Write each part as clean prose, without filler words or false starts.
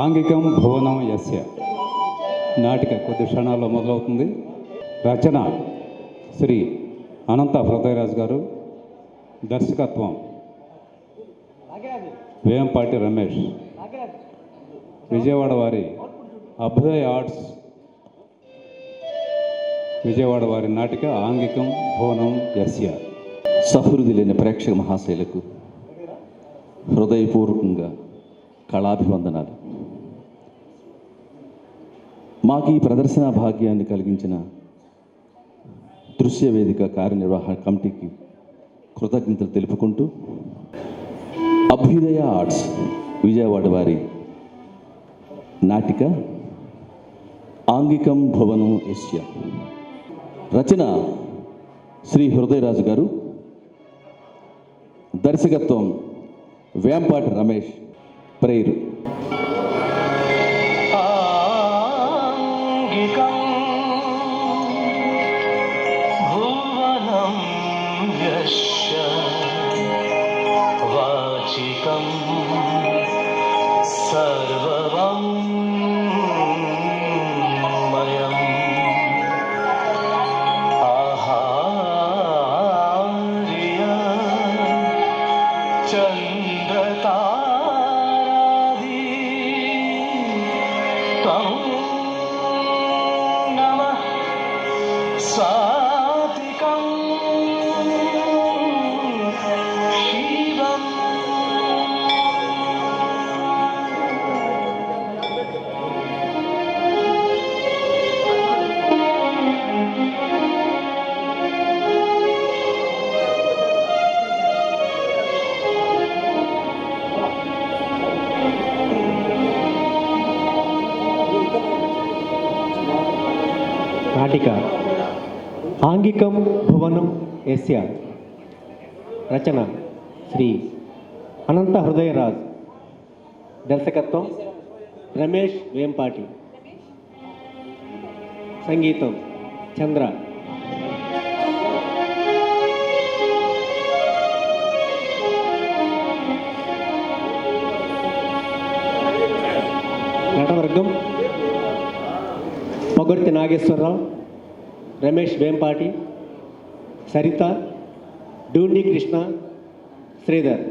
ఆంగికం భువనం యస్య నాటిక కొద్ది క్షణాల్లో మొదలవుతుంది. రచన శ్రీ అనంత హృదయరాజు గారు, దర్శకత్వం వేంపాటి రమేష్, విజయవాడ వారి అభ్యుదయ ఆర్ట్స్ విజయవాడ వారి నాటిక ఆంగికం భువనం యస్య. సహృది లేని ప్రేక్షక మహాశైలకు హృదయపూర్వకంగా కళాభివందనాలు. మాకు ఈ ప్రదర్శన భాగ్యాన్ని కలిగించిన దృశ్య వేదిక కార్యనిర్వాహక కమిటీకి కృతజ్ఞతలు తెలుపుకుంటూ, అభ్యుదయ ఆర్ట్స్ విజయవాడ వారి నాటిక ఆంగికం భువనం యస్య, రచన శ్రీ హృదయరాజు గారు, దర్శకత్వం వేంపాటి రమేష్. ప్రేరు నాటిక ఆంగికం భువనం యస్య, రచన శ్రీ అనంత హృదయరాజ్, దర్శకత్వం రమేష్ వేంపాటి, సంగీతం చంద్ర. నటవర్గం పొగర్తి నాగేశ్వరరావు, రమేష్ వేంపాటి, సరిత, డూండి కృష్ణ, శ్రీధర్.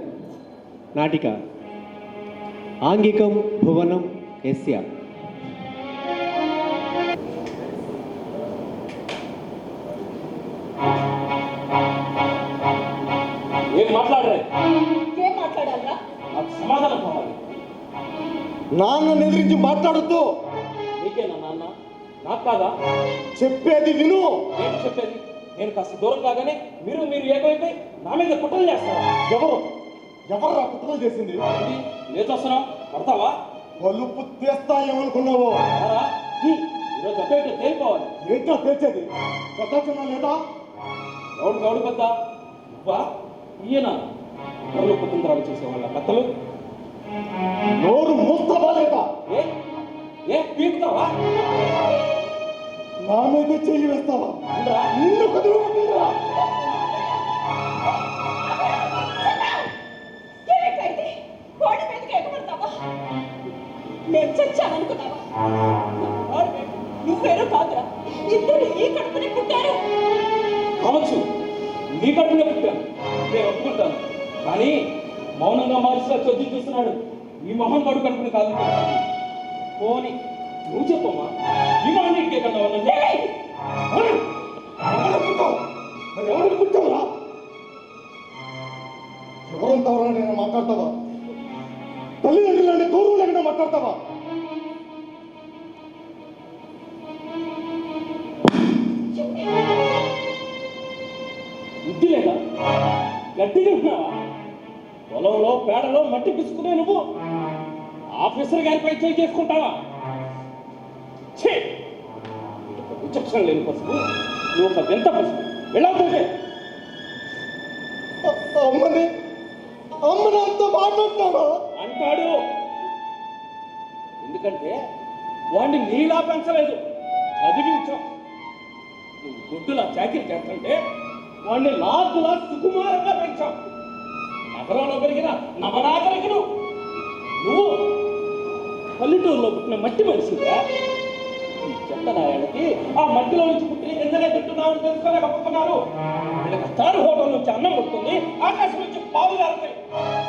నాటిక ఆంగికం భువనం యస్య. నాన్న ఎదిరించి మాట్లాడుతూ నీకేనా నాన్న? నాకు కాదా? చెప్పేది విను. నేను చెప్పేది, నేను కాస్త దూరం కాగానే మీరు ఏకమైపోయి నా మీద కుట్రలు చేస్తారా? ఎవరు ఆ కుట్రలు చేసింది? లేచొస్తున్నావు, పడతావా? పలుపు తీస్తా ఏమనుకున్నావో? ఈరోజు అప్పేటో తేలిపోవాలి. ఏంటో తెచ్చేది? కొత్త లేదా? గౌడు పెద్ద నువ్వా? ఈయన పరులు కుటుంబాలు చేసేవాళ్ళ కథలు. నోరు మూస్తావా లేదా? ఏ పీకుతావా? నా మీద చెయ్యి వేస్తావా? నిన్ను కదులుకుంటుందా? నేను చచ్చాననుకున్నావా? నువ్వేరు కాదురా, ఇద్దరు ఈ కడుపుని పుట్టారు. కావచ్చు, నీ కడుపునే పుట్టాను, నేను ఒప్పుకుంటాను. కానీ మౌనంగా మార్చిలా చొద్దు చూస్తున్నాడు. ఈ మొహం కడుపు కడుపుని కాదు. పోని నువ్వు చెప్పమ్మా, ఈ మొహం ఇంటికే కన్నా ఎవరంతవరా నేను మాట్లాడతావా? తల్లిదండ్రులంటే దూరం లేకుండా మాట్లాడతావా? బుద్ధి లేదా? గట్టి తింటున్నావా? పొలంలో పేడలో మట్టి పిసుకునే నువ్వు ఆఫీసర్ గారిపై చేయి చేసుకుంటావా? విచక్షణ లేని పసుపు, నువ్వు ఒక వింత పసుపు. వెళ్ళవుతుంటే అమ్మని అంత మాట్లాడతావా? అంటాడు. ఎందుకంటే వాడిని నీలా పెంచలేదు, చదివించాం. నువ్వు గుడ్డులా చాకిరి చేస్తుంటే వాడిని లార్డులా సుకుమారంగా పెంచాం. నగరంలో పెరిగిన నవనాగరికులు నువ్వు పల్లెటూరులో పుట్టిన మట్టి మనిషిగా. చెత్తనాయాలకి ఆ మట్టిలో నుంచి పుట్టిన ఎందుకే తింటున్నామని తెలుసుకోలేకపోతున్నారు. వీళ్ళకి స్టార్ హోటల్ నుంచి అన్నం వస్తుంది, ఆకాశం నుంచి పాలు కారుతాయి.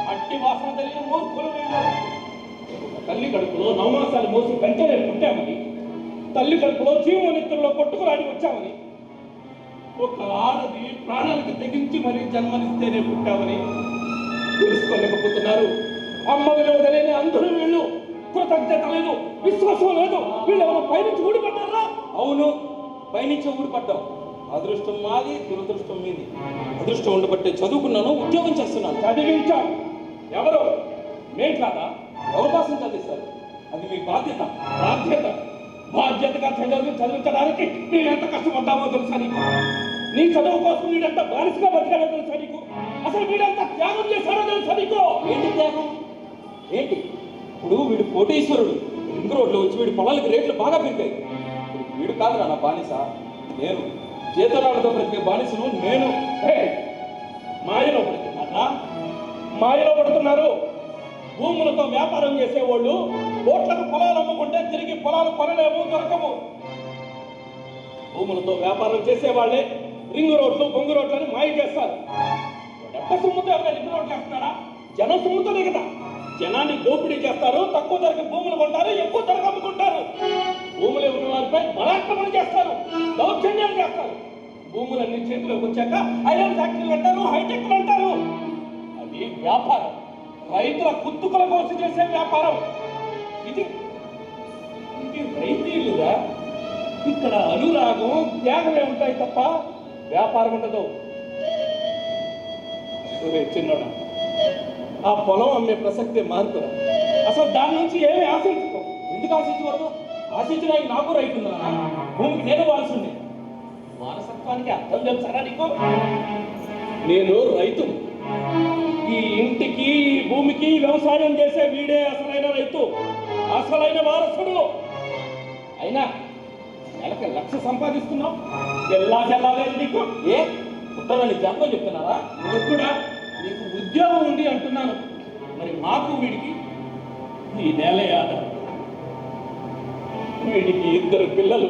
మట్టి వాసన తెలియని మూర్ఖులు వీళ్ళు. తల్లి కడుపులో నవమాసాలు మోసి పెంచలే పుట్టామని, తల్లి కడుపులో జీవనిత్తుల్లో కొట్టుకురాడి వచ్చామని, ఒక ఆడది ప్రాణాలకు తెగించి మరీ జన్మనిస్తేనే పుట్టామని తెలుసుకోలేకపోతున్నారు. అమ్మ విలువ తెలియని అందరూ వీళ్ళు. కృతజ్ఞత లేదు, విశ్వాసం లేదు. వీళ్ళు ఎవరో పైనుంచి ఊడిపడ్డారా? అవును, పైనుంచి ఊడిపడ్డాం. అదృష్టం మాది, దురదృష్టం మీది. అదృష్టం ఉండబట్టే చదువుకున్నాను, ఉద్యోగం చేస్తున్నాను. చదివించాం ఎవరు? మేం కాదా? ఎవరి కోసం చదివిస్తారు? అది మీ బాధ్యత. బాధ్యతగా చదివించడానికి నేను ఎంత కష్టపడ్డామో తెలుసా నీకు? నీ చదువు కోసం వీడంత బానిసగా బతికాడో తెలుసా నీకు? అసలు వీడంత త్యాగం చేశాడో తెలుసా నీకు? ఏంటి త్యాగం? ఏంటి? ఇప్పుడు వీడు కోటీశ్వరుడు, రింగ్ రోడ్లో వచ్చి వీడి పొలాలకి రేట్లు బాగా పెరిగాయి. వీడు కాదురా నా బానిస, నేను. చేతనాలతో బ్రతికే బానిసను నేను. మాయలో పడుతున్నారా? మాయలో పడుతున్నారు. భూములతో వ్యాపారం చేసేవాళ్ళు కోట్లకు పొలాలు అమ్ముకుంటే తిరిగి పొలాలు కొనలేము, దొరకము. భూములతో వ్యాపారం చేసేవాళ్ళే రింగ్ రోడ్లు, బొంగు రోడ్లని మాయ చేస్తారు. ఎప్ప సొమ్ముతో ఎవరైనా రింగ్ రోడ్లు వేస్తున్నారా? జనం సొమ్ముతోనే కదా. జనాన్ని దోపిడీ చేస్తారు, తక్కువ ధరకు భూములు కొంటారు, ఎక్కువ ధరకు అమ్ముకుంటారు. భూములు ఉన్న వారిపై బలాత్కారం చేస్తారు, దౌర్జన్యాలు చేస్తారు. భూములన్నీ చేతిలోకి వచ్చాక ఐరన్ ఫ్యాక్టరీలు అంటారు, హైటెక్లు అంటారు. అది వ్యాపారం, రైతుల కుత్తుకల కోసం చేసే వ్యాపారం. ఇది రైతీలుగా. ఇక్కడ అనురాగం, త్యాగమే ఉంటాయి తప్ప వ్యాపారం ఉండదు. చిన్నోడా, ఆ పొలం అమ్మే ప్రసక్తే మార్పురా. అసలు దాని నుంచి ఏమీ ఆశించుకో. ఎందుకు ఆశించకూడదు? ఆశించడానికి నాకు రైతు ఉందా? భూమికి నేను వారసుని. వారసత్వానికి అర్థం తెలుసారా నీకు? నేను రైతు. ఈ ఇంటికి, ఈ భూమికి వ్యవసాయం చేసే వీడే అసలైన రైతు, అసలైన వారసుడు. అయినా నెలకి 1,00,000 సంపాదిస్తున్నావు. చెల్లాలేదు నీకు. ఏ పుట్టనని జాతకం చెప్తున్నారా? నువ్వు కూడా నీకు ఉద్యోగం ఉంది అంటున్నాను. మరి మాకు వీడికి ఈ నేలే ఆధారం. వీడికి 2 పిల్లలు.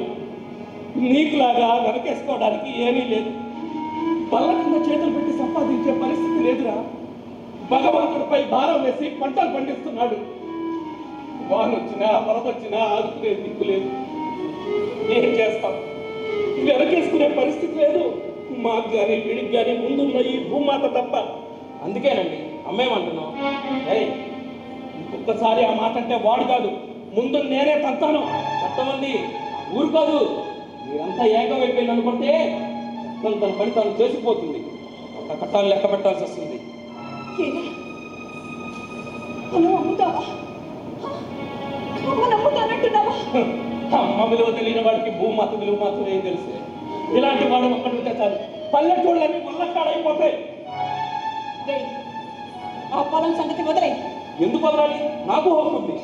నీకులాగా వెనకేసుకోవడానికి ఏమీ లేదు. పళ్ళ కింద చేతులు పెట్టి సంపాదించే పరిస్థితి లేదురా. భగవంతుడిపై భారం వేసి పంటలు పండిస్తున్నాడు. వానొచ్చినా వరదొచ్చినా ఆదుకునే దిక్కు లేదు. ఏం చేస్తాం? వెనకేసుకునే పరిస్థితి లేదు. మాకు కానీ వీడికి కానీ ముందున్న ఈ భూమాత తప్ప. అందుకేనండి అమ్మేమంటున్నాం. ఇంకొకసారి ఆ మాట అంటే వాడు కాదు, ముందు నేనే తంతాను. చట్టమంది ఊరు కాదు. మీరంతా ఏకమైపోయింది అనుకుంటే చట్టం తన పని తాను చేసిపోతుంది. ఒక కట్టాలు లెక్క పెట్టాల్సి వస్తుంది. అమ్మ విలువ తెలియని వాడికి భూమాత విలువ మాత్రం ఏం తెలుసు? ఇలాంటి వాడు ఒక్కడుంటే చాలు, పల్లెటూళ్ళని ముళ్ళకాడైపోతాయి. ఆ పొలం సంగతి వదిలే. ఎందుకు వదలాలి? నాకు హక్కు ఉంది.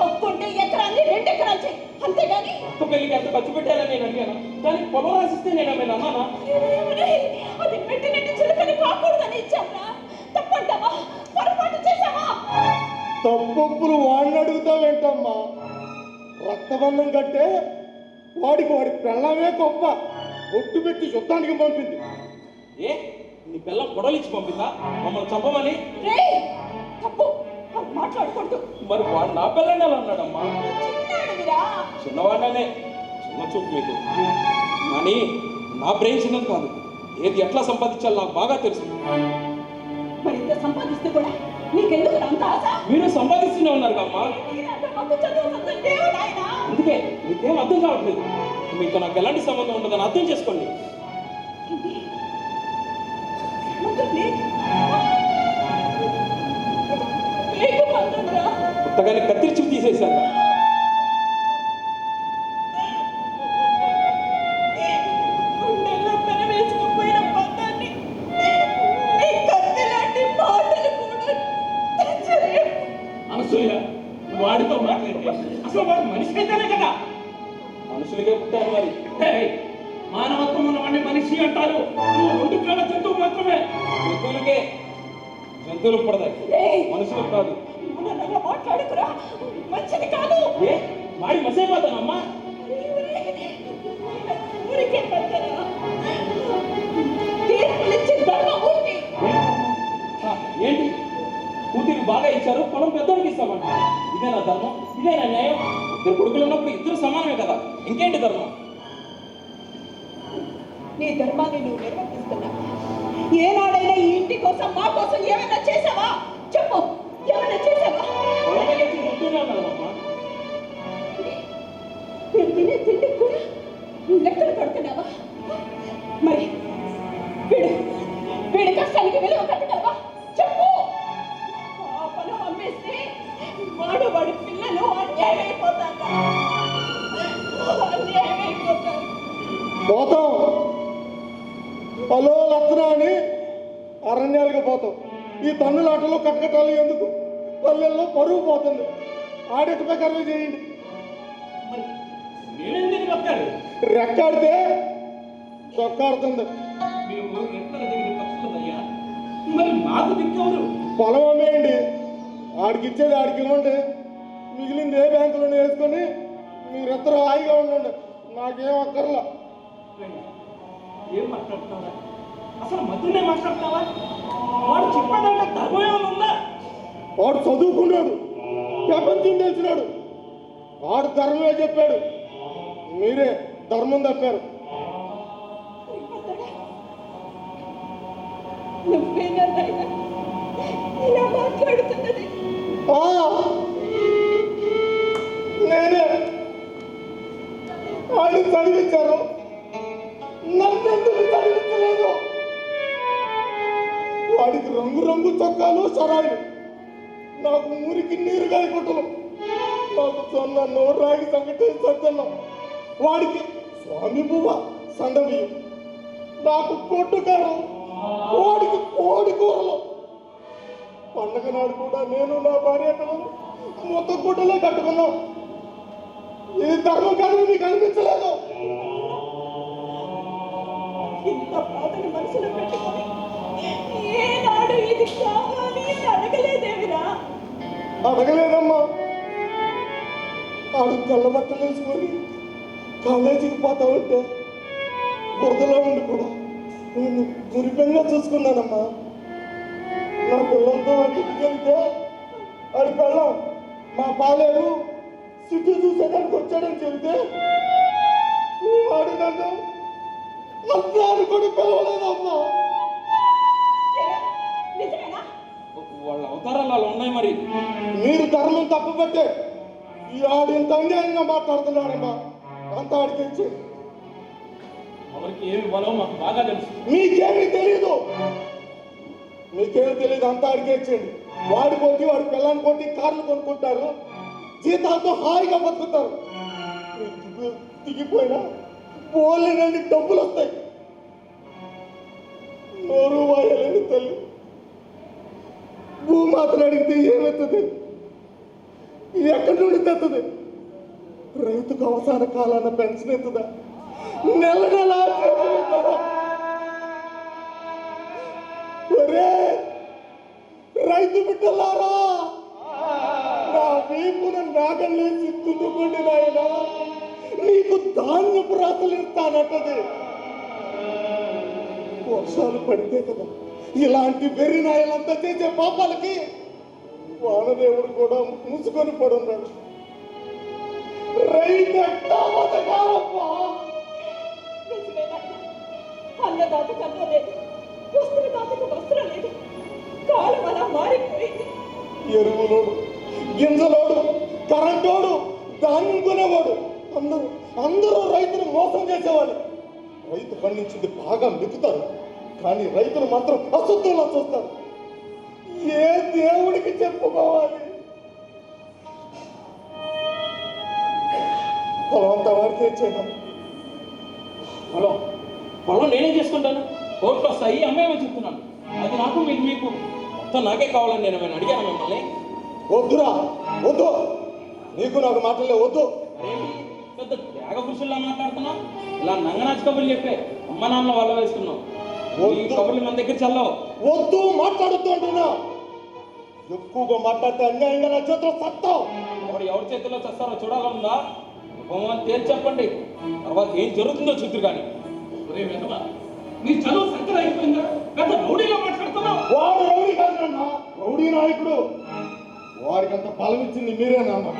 హక్కు ఉంటే ఎకరాన్ని 2 ఎకరాలు చేయి, అంతేగాని ఒక్క పెళ్లికి ఎంత ఖర్చు పెట్టాలని నేను అడిగాను. దానికి పొలం రాసిస్తే నేను ఏమైనా అన్నానా? అది పెట్టినట్టు చిలుకని కాకూడదని ఇచ్చారా? తప్పంటావా? పొరపాటు చేశావా? తప్పొప్పులు వాడిని అడుగుతావేంటమ్మా? రక్తబంధం కట్టే వాడికి వాడి పెళ్ళమే గొప్ప. ఒట్టు పెట్టి యుద్ధానికి పంపింది. ఏ నీ పిల్ల గొడవలిచ్చి పంపిందా మమ్మల్ని చంపమని? తప్పు, మాట్లాడకూడదు. మరి వాడు నా పిల్లని ఎలా అన్నాడమ్మా? చిన్నవాడనే. చిన్న చూపు మీకు. కానీ నా బ్రెయిన్ చిన్నది కాదు. ఏది ఎట్లా సంపాదించాలో నాకు బాగా తెలుసు. మరి ఇంత సంపాదిస్తే కూడా నీకెందుకు అంత ఆశ? మీరు సంపాదిస్తూనే ఉన్నారు అమ్మా. అందుకే మీకేం అర్థం కావట్లేదు. మీతో నాకు ఎలాంటి సంబంధం ఉండదని అర్థం చేసుకోండి. పుట్టగానే కత్తిరించి తీసేశారు. అనసూయ, వాడితో మాట్లాడితే అసలు వాడు మనిషి అయితేనే కదా. మనుషులకే పుట్టారు మరి. మానవత్వం ఉన్నవాడిని మనిషి అంటారు. నువ్వు 2 కాళ్ళ జంతువు మాత్రమే. జంతువులకే, జంతువులు పడతాయి, మనుషులకు కాదు. నన్ను మాట్లాడుకురా, మంచిది కాదు. ఏ మాడి మసైపోతానమ్మా. ఊరికే పెద్దరా, తీర్పులిచ్చే ధర్మమూర్తి. ఏంటి కూతురికి బాగా ఇచ్చారు, పొలం పెద్దోడికి ఇస్తామంట. ఇదేనా ధర్మం? ఇదేనా న్యాయం? 2 కొడుకులు ఉన్నప్పుడు 2 సమానమే కదా, ఇంకేంటి ధర్మం? నీ ధర్మాన్ని నువ్వు నిర్వర్తిస్తున్నావు. ఏనాడైనా ఈ ఇంటి కోసం, మా కోసం ఏమైనా చేసావా? చెప్పు, ఏమైనా చేసావా? పొలం చేసి ఉంటూనే ఉన్నారమ్మా. నేను తినే తిండి కూడా లెక్కలు పడుతున్నావా? మరి వీడి కష్టానికి విలువ కట్టగలవా? చెప్పు. ఆ పొలం అమ్మేస్తే వాడి పిల్లలు అన్యాయం అయిపోతారు. పోతాం. హలో లక్షణ అని అరణ్యాలకు పోతాం. ఈ తన్నులాటలు కటకటాలు ఎందుకు? పల్లెల్లో పరువు పోతుంది. ఆడిట ప్రకారం చేయండి. నేనెందుకు బతకాలి? రెక్కాడితే చొక్కాడుతుంది. మేము రెక్కల దగ్గర పక్షులయ్యా, మరి మాకు దిక్కెవరు? పొలం అమ్మేయండి. ఆడికి ఇచ్చేది ఆడికి ఇవ్వండి. మిగిలింది ఏ బ్యాంకులోనే వేసుకొని మీరిద్దరూ హాయిగా ఉండండి. నాకేం అక్కర్లా. ఏం మాట్లాడుతున్నావా? అసలు మధునే మాట్లాడుతున్నావా? వాడు చెప్పాడంటే ధర్మం ఏమైనా ఉందా? వాడు చదువుకున్నాడు, ప్రపంచం తెలిసినాడు. వాడు ధర్మమే చెప్పాడు, మీరే ధర్మం తప్పారు. నువ్వేనైనా ఇలా మాట్లాడుతున్నది? నేనే. వాడిని చదివించారు, నన్నెందుకు చదివించలేదు? వాడికి రంగు చొక్కాలు సరాయిలు, నాకు మురికి నీరు కాయకుంటలు, నాకు సొన్నాను రాగి సంగటి సత్తున్నాం. వాడికి స్వామి పువ్వ సండబియ్యం, నాకు కొట్టుకారం, వాడికి కోడి కూరలు. పండగ నాడు కూడా నేను నా భార్య పిల్లలు మొత్తం గుడ్డలే కట్టుకున్నాం. ఇది ధర్మం కాదని మీకు అనిపించలేదు? ఇంత బాధని మనసులో పెట్టుకొని ఏనాడు ఇది కావాలి అని అడగలేదేమిరా? అడగలేదమ్మా. ఆడు తెల్ల బట్టలు వేసుకొని కాలేజీకి పోతా ఉంటే బురదలో ఉండి కూడా నేను మురిపెంగా చూసుకున్నానమ్మా. నా పిల్లలతో ఇంటికి వెళ్తే ఆడి పిల్లం మా పాలేరు సిటీ చూసేదానికి వచ్చాడని చెబితే వాడు నన్ను అన్నాడు కూడా పిలవలేదమ్మా. నిజమేనా? వాళ్ళ అవతారాలు అలా ఉన్నాయి. మరి మీరు ధర్మం తప్పుపట్టే ఈ ఆడు ఇంత అన్యాయంగా మాట్లాడుతున్నాడమ్మా. అంత ఆడికి ఇచ్చి ఎవరికి ఏమి బలం మాకు బాగా తెలుసు. మీకేమీ తెలీదు, మీకేమీ తెలియదు. అంతా ఆడికి ఇచ్చేయండి. వాడి కొట్టి వాడి పిల్లని కొట్టి కార్లు కొనుక్కుంటారు, జీతాలతో హాయిగా బతుకుతారు. దిగిపోయినా పోలేనని డబ్బులు వస్తాయి. నోరు వాయలేని తల్లి భూమాతను అడిగితే ఏమవుతుంది? ఎక్కడి నుండి తెస్తుంది? రైతుకు అవసర కాలాన పెన్షన్ ఎత్తుదా? నెల నెల రైతు బిడ్డలారా, నా వీపును నాగలేసి తున్నుకోండి నాయన, నీకు ధాన్యపు రాతలు ఇస్తానంటది. వర్షాలు పడితే కదా ఇలాంటి వెర్రి నాయలంతా చేసే పాపాలకి వానదేవుడు కూడా మూసుకొని పడున్నాడు. రైతు ఎట్టా బతకాలమ్మా? అన్నదాతకు అన్నం లేదు, వస్త్రదాతకు వస్త్రం లేదు. కాలం అలా మారిపోయింది. ఎరువులోడు, గింజలోడు, కరెంటోడు, ధాన్యం కొనేవాడు, అందరూ రైతును మోసం చేసేవాడు. రైతు పండించింది బాగా మెక్కుతారు, కానీ రైతులు మాత్రం అశుద్ధంలో చూస్తారు. ఏ దేవుడికి చెప్పుకోవాలి? పొలం వాడికి చేయడం. పొలం నేనే చేసుకుంటాను. కోర్టులో వస్తాయి, అమ్మేమని చెప్తున్నాను. అది నాకు మీకు మొత్తం నాకే కావాలని నేను ఏమైనా అడిగాను మిమ్మల్ని? వద్దురా, వద్దు. నీకు నాకు మాటలే వద్దు. ఏంటి పెద్ద త్యాగ పురుషుల్లా మాట్లాడుతున్నావు? ఇలా నంగనాచి కబుర్లు చెప్పే అమ్మ నాన్న వాళ్ళ వేసుకున్నావు. ఈ కబుర్లు మన దగ్గర చల్లవు. వద్దు మాట్లాడుతూ అంటున్నా. ఎక్కువగా మాట్లాడితే అన్యాయంగా నా చేతిలో సత్తావు. ఎవరి చేతిలో చేస్తారో చూడాలనుందా? ఉపమానం తేల్చి చెప్పండి, తర్వాత ఏం జరుగుతుందో చూద్దరు కానీ. నీ చదువు సంకర అయిపోయిందా? పెద్ద రౌడీగా మాట్లాడుతున్నావు. వాడు రౌడీ కాదన్నా, రౌడీ నాయకుడు. వాడికి అంత బలం ఇచ్చింది మీరేనమ్మా.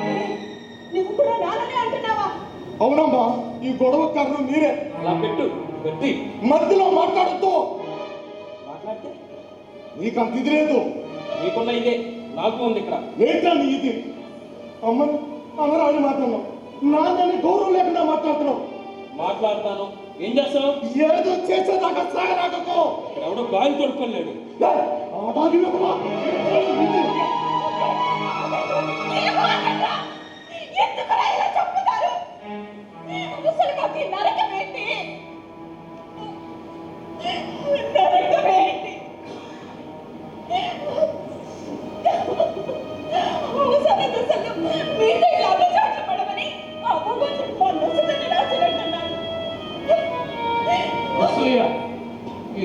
నువ్వు కూడా నాన్ననే అంటున్నావా? అవునమ్మా, ఈ గొడవ కారణం మీరే. అలా పెట్టు పెట్టి మధ్యలో మాట్లాడుతూ మాట్లాడితే నీకంత ఇది లేదు. నీకున్న ఇదే నాకు ఉంది ఇక్కడ. ఏంటా నీ ఇది? అమ్మని అనరాని మాట్లాడినావు, నాన్నని గౌరవం లేకుండా మాట్లాడుతున్నావు. మాట్లాడతాను, ఏం చేస్తావు? ఏదో చేసేదాకా సాగరాకో. ఇక్కడ ఎవడో గాలి తొడుక్కోలేడు. ఎందుకురా ఇలా చెప్పుతారు? ముసలికి నరకమేంటి? నరకమేంటి? అవసర దశలో మీతో ఇలా అగచాట్లు పడమని ఆ భగవంతుడు మా నొసలని రాసినట్టున్నాడు.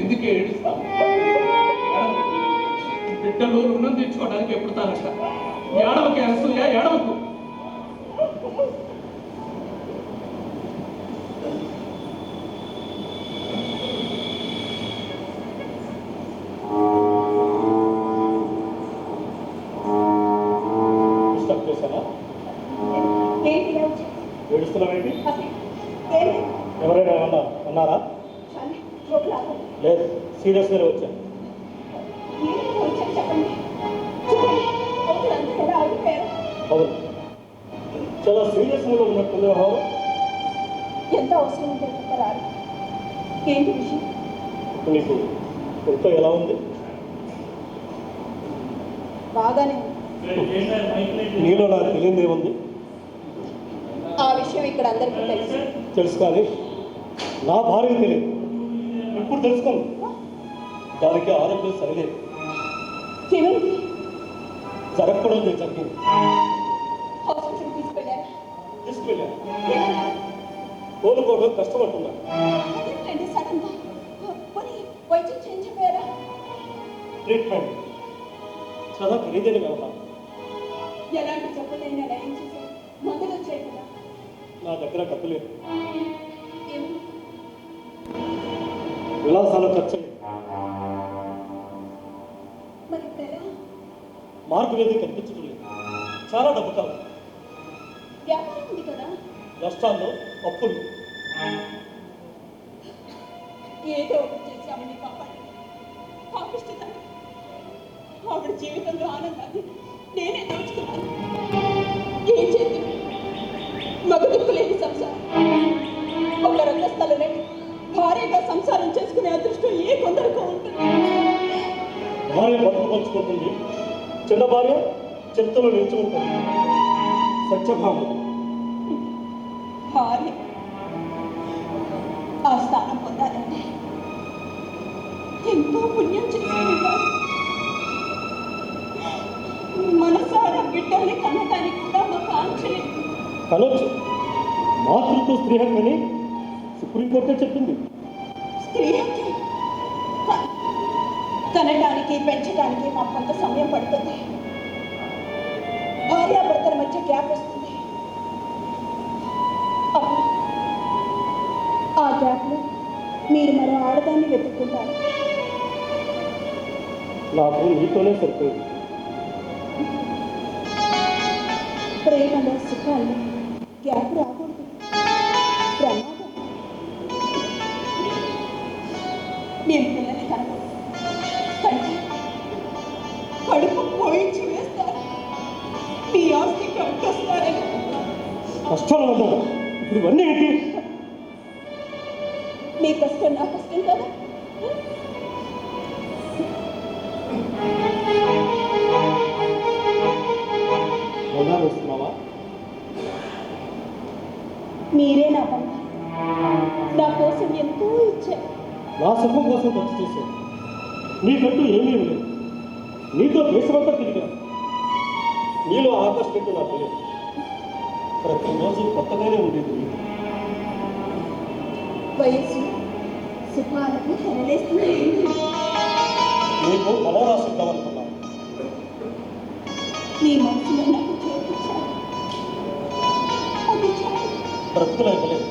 ఎందుకు ఏడుస్తావు? బిడ్డలు రుణం తెచ్చుకోవడానికి ఎప్పుడు తానట. ఏడవకి అసూయ, ఏడవకు. డిస్టర్బ్ చేశానా? ఏంటి ఇలా వచ్చి? ఏడుస్తున్నావేంటి? అసలు ఏంటి? ఎవరైనా ఏమన్నా అన్నారా? చాలు, జోకులు ఆపండి. లేదు, సీరియస్గానే వచ్చాను. ఏంటి వచ్చారు చెప్పండి. చూడండి, అవతలంతా ఎలా ఆగిపోయారు. అవును, చాలా సీరియస్ మూడ్లో ఉన్నట్టుంది వ్యవహారం. ఎంత అవసరం ఉంటే చెప్పరారు. ఏంటి విషయం? నీకు ఒంట్లో ఎలా ఉంది? బాగానే ఉంది. నీలో నాకు తెలియదు ఏముంది? ఆ విషయం ఇక్కడ అందరికీ తెలుసు. తెలుసు కానీ నా భార్యకు తెలియదు. ఇప్పుడు తెలుసుకోను. దానికి ఆరోగ్యం సరిలేదు. ఏమైంది? జరగకూడదు జరిగింది. హాస్పిటల్ తీసుకెళ్ళారా? తీసుకువెళ్ళాను. ఏమన్నారు? కోలుకోవడం కష్టపడుతున్నా. అదేంటండి సడన్గా? పోనీ వైద్యం చేయించకపోయారా? ట్రీట్మెంట్ చాలా ఖరీదైన వ్యవహారం. ఎలాంటి చెప్పదైనా నయం చేశారు. మందులు వచ్చాయి కదా. నా దగ్గర డబ్బు లేదు. ఏమి? విలాసాలు ఖర్చు మరి ఇప్పుడు ఎలా? మార్పు ఏది కనిపించడం లేదు. చాలా డబ్బు కావాలి. వ్యాపారం ఉంది కదా. నష్టాల్లో అప్పులు. ఏదో ఒకటి చేసి ఆవిడని కాపాడండి. పాపిస్తుందండి. ఆవిడ జీవితంలో ఆనందాన్ని నేనే దోచుకున్నాను. ఏం చేద్దాం? మగదుక్కు లేని సంసారం. ఒక రంగస్థలనే భార్యగా సంసారం చేసుకునే అదృష్టం ఏ కొందరికో ఉంటుంది. భార్య బతుకు పంచుకుంటుంది, చిన్న భార్య చెత్తలో నిల్చుకుంటుంది. సత్యభామ. భార్య ఆ స్థానం పొందాలంటే ఎంతో పుణ్యం చేసి ఉండాలి. మనసారా బిడ్డల్ని కన్నటానికి కూడా మాకు ఆంక్ష లేదు. కనొచ్చు, మాతృత్వ స్త్రీ హక్కని సుప్రీంకోర్టే చెప్పింది. స్త్రీ హక్కే. కనటానికి పెంచడానికి మాకు కొంత సమయం పడుతుంది. భార్యాభర్తల మధ్య గ్యాప్ వస్తుంది. అప్పుడు ఆ గ్యాప్లో మీరు మరో ఆడదాన్ని వెతుక్కుంటారు. నాకు నీతోనే సరిపోయింది. ప్రేమలో సుఖాల్లో గ్యాప్ రాకూడదు. ప్రమాదం. నేను పిల్లల్ని కనకూడదు. కంటే కడుపు పోయించి వేస్తారు. మీ ఆస్తి కట్టొస్తారని. కష్టాలు అన్నారు. ఇప్పుడు ఇవన్నీ ఏంటి? మీ కష్టం నా కష్టం కదా. బంగారు వస్తున్నావా? మీరే నా బంగారం. నా కోసం ఎంతో ఇచ్చారు. నా సుఖం కోసం ఖర్చు చేశాను. నీకంటూ ఏమీ లేదు. నీతో దేశమంతా తిరిగాను. నీలో ఆకర్షణ నాకు తెలియదు. ప్రతిరోజు కొత్తగానే ఉండేది. వయస్సు సుఖాలకు తెరలేస్తుంది. నీకు బలం రాసిద్దామనుకున్నా. నీ మనసులో నాకు చేర్చాను. అది చాలు. బ్రతుకులు ఇవ్వలేదు.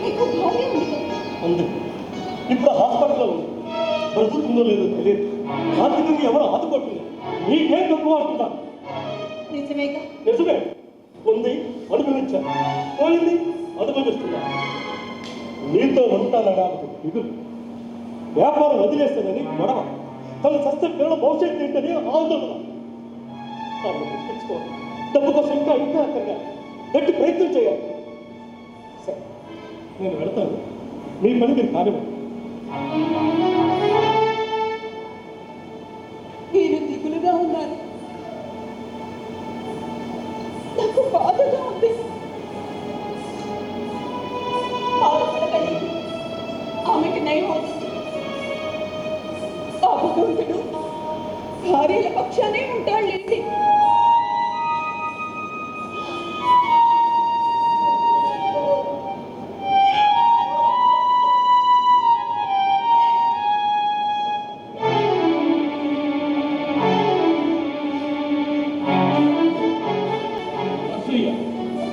నీకు భార్య ఉంది కదా? ఉంది. ఇప్పుడు హాస్పిటల్లో ఉంది. బ్రతుకుందో లేదో తెలియదు. ఆర్థికంగా ఎవరు ఆదుకోవట్లేదు. నీకేం తక్కువ అంటున్నాను. నిజమేగా? నిజమే. ఉంది, అనుభవించా. పోయింది, అనుభవిస్తున్నా. నీతో ఉంటానడానికి దిగులు. వ్యాపారం వదిలేస్తానని గొడవ. తను చస్తే పిల్లల భవిష్యత్తు ఏంటని ఆందోళన. తెచ్చుకోవాలి. డబ్బు కోసం ఇంకా ఇంకా అక్కర్గా గట్టి ప్రయత్నం చేయాలి. సరే, నేను వెళతాను. మీ పని మీరు కానివ్వండి. నేను దిగులుగా ఉన్నాను. నాకు బాధగా ఉంది. ఆలోచన కలిగి ఆమెకి నయం అవుతుంది. ఆ భగవంతుడు భార్యల పక్షానే ఉంటాడులేండి.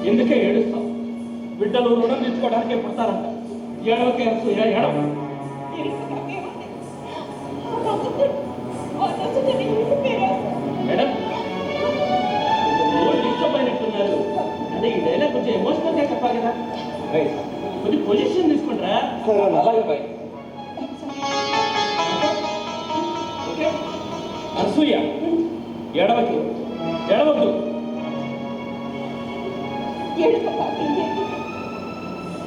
ఎందుకే ఏడుస్తాం? బిడ్డలు రుణం తెచ్చుకోవడానికే పుడతారంట. ఏడవకే అసూయ, ఏడవ. మేడం, డిస్టర్బ్ అయినట్టున్నారు. అంటే ఈ డైలాగ్ కొంచెం ఎమోషనల్గా చెప్పాలి కదా. కొంచెం పొజిషన్ తీసుకుంటారా? అలాగే బాయ్. ఓకే, అసూయ ఏడవకి, ఏడవద్దు.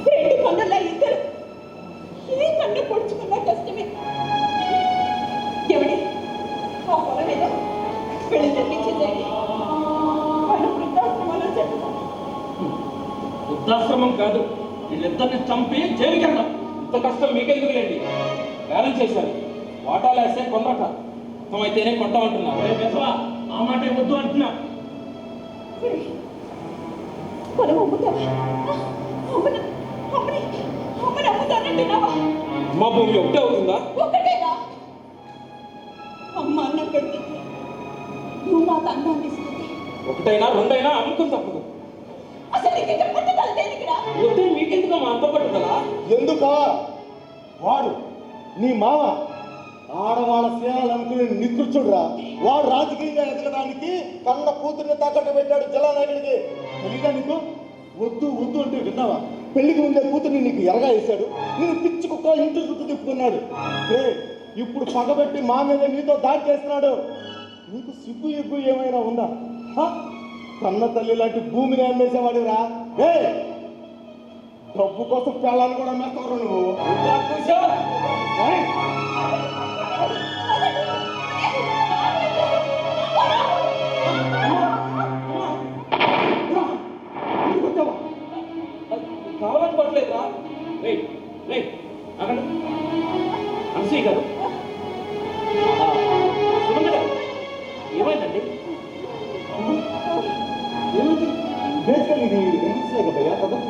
రెండు కన్నుల ఇద్దరు ఏ కన్ను పొడుచుకున్నా కష్టమే. ఎవడి ఆ పొల మీద పెళ్లి జరిపించేదండి. మన వృద్ధాశ్రమంలో చెప్తాం. వృద్ధాశ్రమం కాదు, వీళ్ళిద్దరిని చంపి జైలుకి వెళ్దాం. ఇంత కష్టం మీకెందుకు లేండి? బ్యాలెన్స్ చేశారు. వాటాలు వేస్తే కొనరట. అయితేనే కొంటామంటున్నా. ఆ మాట వద్దు అంటున్నా. పొలం అమ్ముతావా? అమ్మని అమ్ముతానంటున్నావా? మా భూమి ఒకటే అవుతుందా? ఒక్కటేనా? అమ్మ అన్నం పెడుతుంది, నువ్వు నాకు అన్నాన్ని ఇస్తుంది. ఒకటైనా రెండైనా అమ్ముకుని తప్పదు. అసలు నీకు ఇంకా పట్టుదల దేనికిరా? వద్దే మీకెందుకు మా అంత పట్టుదలా? ఎందుకా? వాడు నీ మామ ఆడవాళ్ళ సేవలనుకుని నికృచుడురా. వాడు రాజకీయంగా ఎదగడానికి కన్న కూతుర్ని తాకట్టు పెట్టాడు జలానాయుడికి. తెలియదా నీకు? వద్దు వద్దు అంటే విన్నావా? పెళ్లికి ఉండే కూతుర్ని నీకు ఎరగా వేశాడు. నేను పిచ్చి కుక్క ఇంటి చుట్టూ తిప్పుకున్నాడు. ఇప్పుడు పగబెట్టి మా మీద నీతో దాడి చేస్తున్నాడు. నీకు సిగ్గు ఎగ్గు ఏమైనా ఉందా? కన్న తల్లి లాంటి భూమిని అమ్మేసేవాడురా. డబ్బు కోసం పిల్లలు కూడా మెత్తవరు నువ్వు. కావాలని పట్టలేదురా? అక్కడ అనసూయ గారు, సుమంద గారు, ఏమైందండి? ఏమైంది? బేసికల్ ఇది భయ్యా పద్ధతి.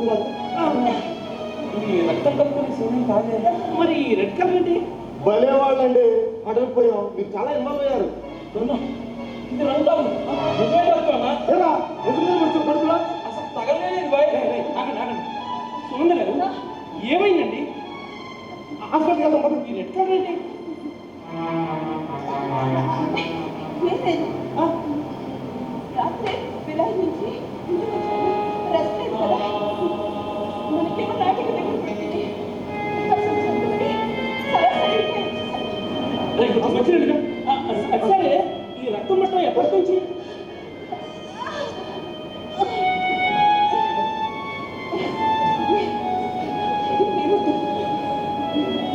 ఇది రక్తం కలుపుకునే సమయం కాదే. మరి రెడ్ కలర్ ఏంటి? భలేవాళ్ళండి, అడగపోయాం. మీరు చాలా ఇన్వాల్వ్ అయ్యారు. ఇది రంగుతాము. నిజమే చెప్తున్నా. కడుపులా అసలు తగలలేదు బాయ్. ఆగండి. సుమంద గారు, ఏమైందండి? హాస్పిటల్కి వెళ్దాం పద. ఈ రెడ్ కలర్ ఏంటి? రాత్రి విలాస్ నుంచి రెస్ట్ లేదు కదా, మనకేమో నాటిక దగ్గర పెట్టింది. వచ్చినట్టుగా. సరే, ఈ రక్తం మట్టం ఎప్పటి నుంచి?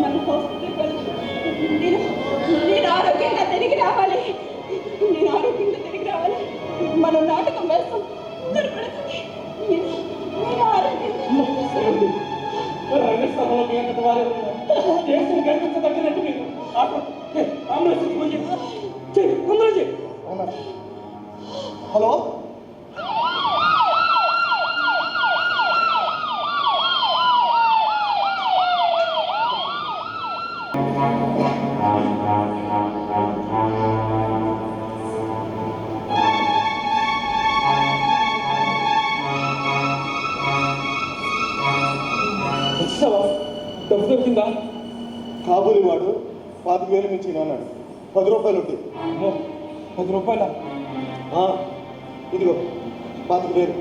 మన హాస్పిటల్కి వెళ్ళి నేను ఆరోగ్యంగా తిరిగి రావాలి. మనం నాటకం వేస్తాం. నేను ఆరోగ్యంగా రంగస్థలంలో మీ అంతటి వారే ఉన్నారు. దేశం కనిపించదగినట్టు మీరు అంబులెన్స్ ఫోన్ చేయి. హలో డబ్బు దొరికిందా? కాబూలి వాడు 25,000 మించి అన్నాడు. 10 రూపాయలు ఉంటాయి. అమ్మో, 10 రూపాయల? ఇదిగో 25,000.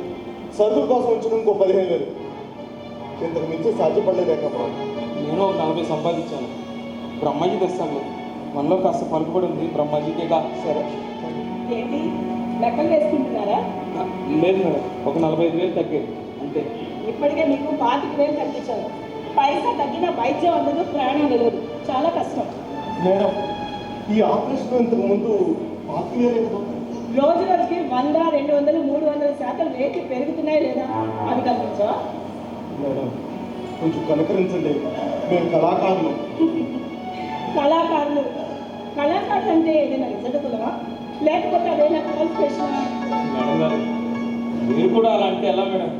సరుకుల కోసం ఉంచిన ఇంకో 15,000. ఇంతకు మించి సాధ్యపడలేదే కమ్మా. నేను ఒక 40 సంపాదించాను. బ్రహ్మాజీ తెస్తాను. మనలో కాస్త పలుకుబడి ఉంది. బ్రహ్మాజీకేగా. సరే. ఏంటి లెక్కలు వేసుకుంటున్నారా? లేదు మేడం, ఒక 45,000 తగ్గాయి అంతే. ఇప్పటికే మీకు 25,000 తగ్గించారు. పైసా తగ్గిన వైద్యం అందదు, ప్రాణం నిలదు. చాలా కష్టం. మేడం, ఈ ఆపరేషన్ ఇంతకు ముందు 25,000 కదా. రోజు రోజుకి 100, 200, 300% రేట్లు పెరుగుతున్నాయి లేదా అవి కనిపించా? మేడం, కొంచెం కనుకరించండి. మేము కళాకారులు. కళాకారులు కళాకారులు అంటే ఏదైనా చదువుకున్నావా, లేకపోతే అదైనా క్వాలిఫికేషన్? మేడం గారు, మీరు కూడా అలా అంటే ఎలా మేడం?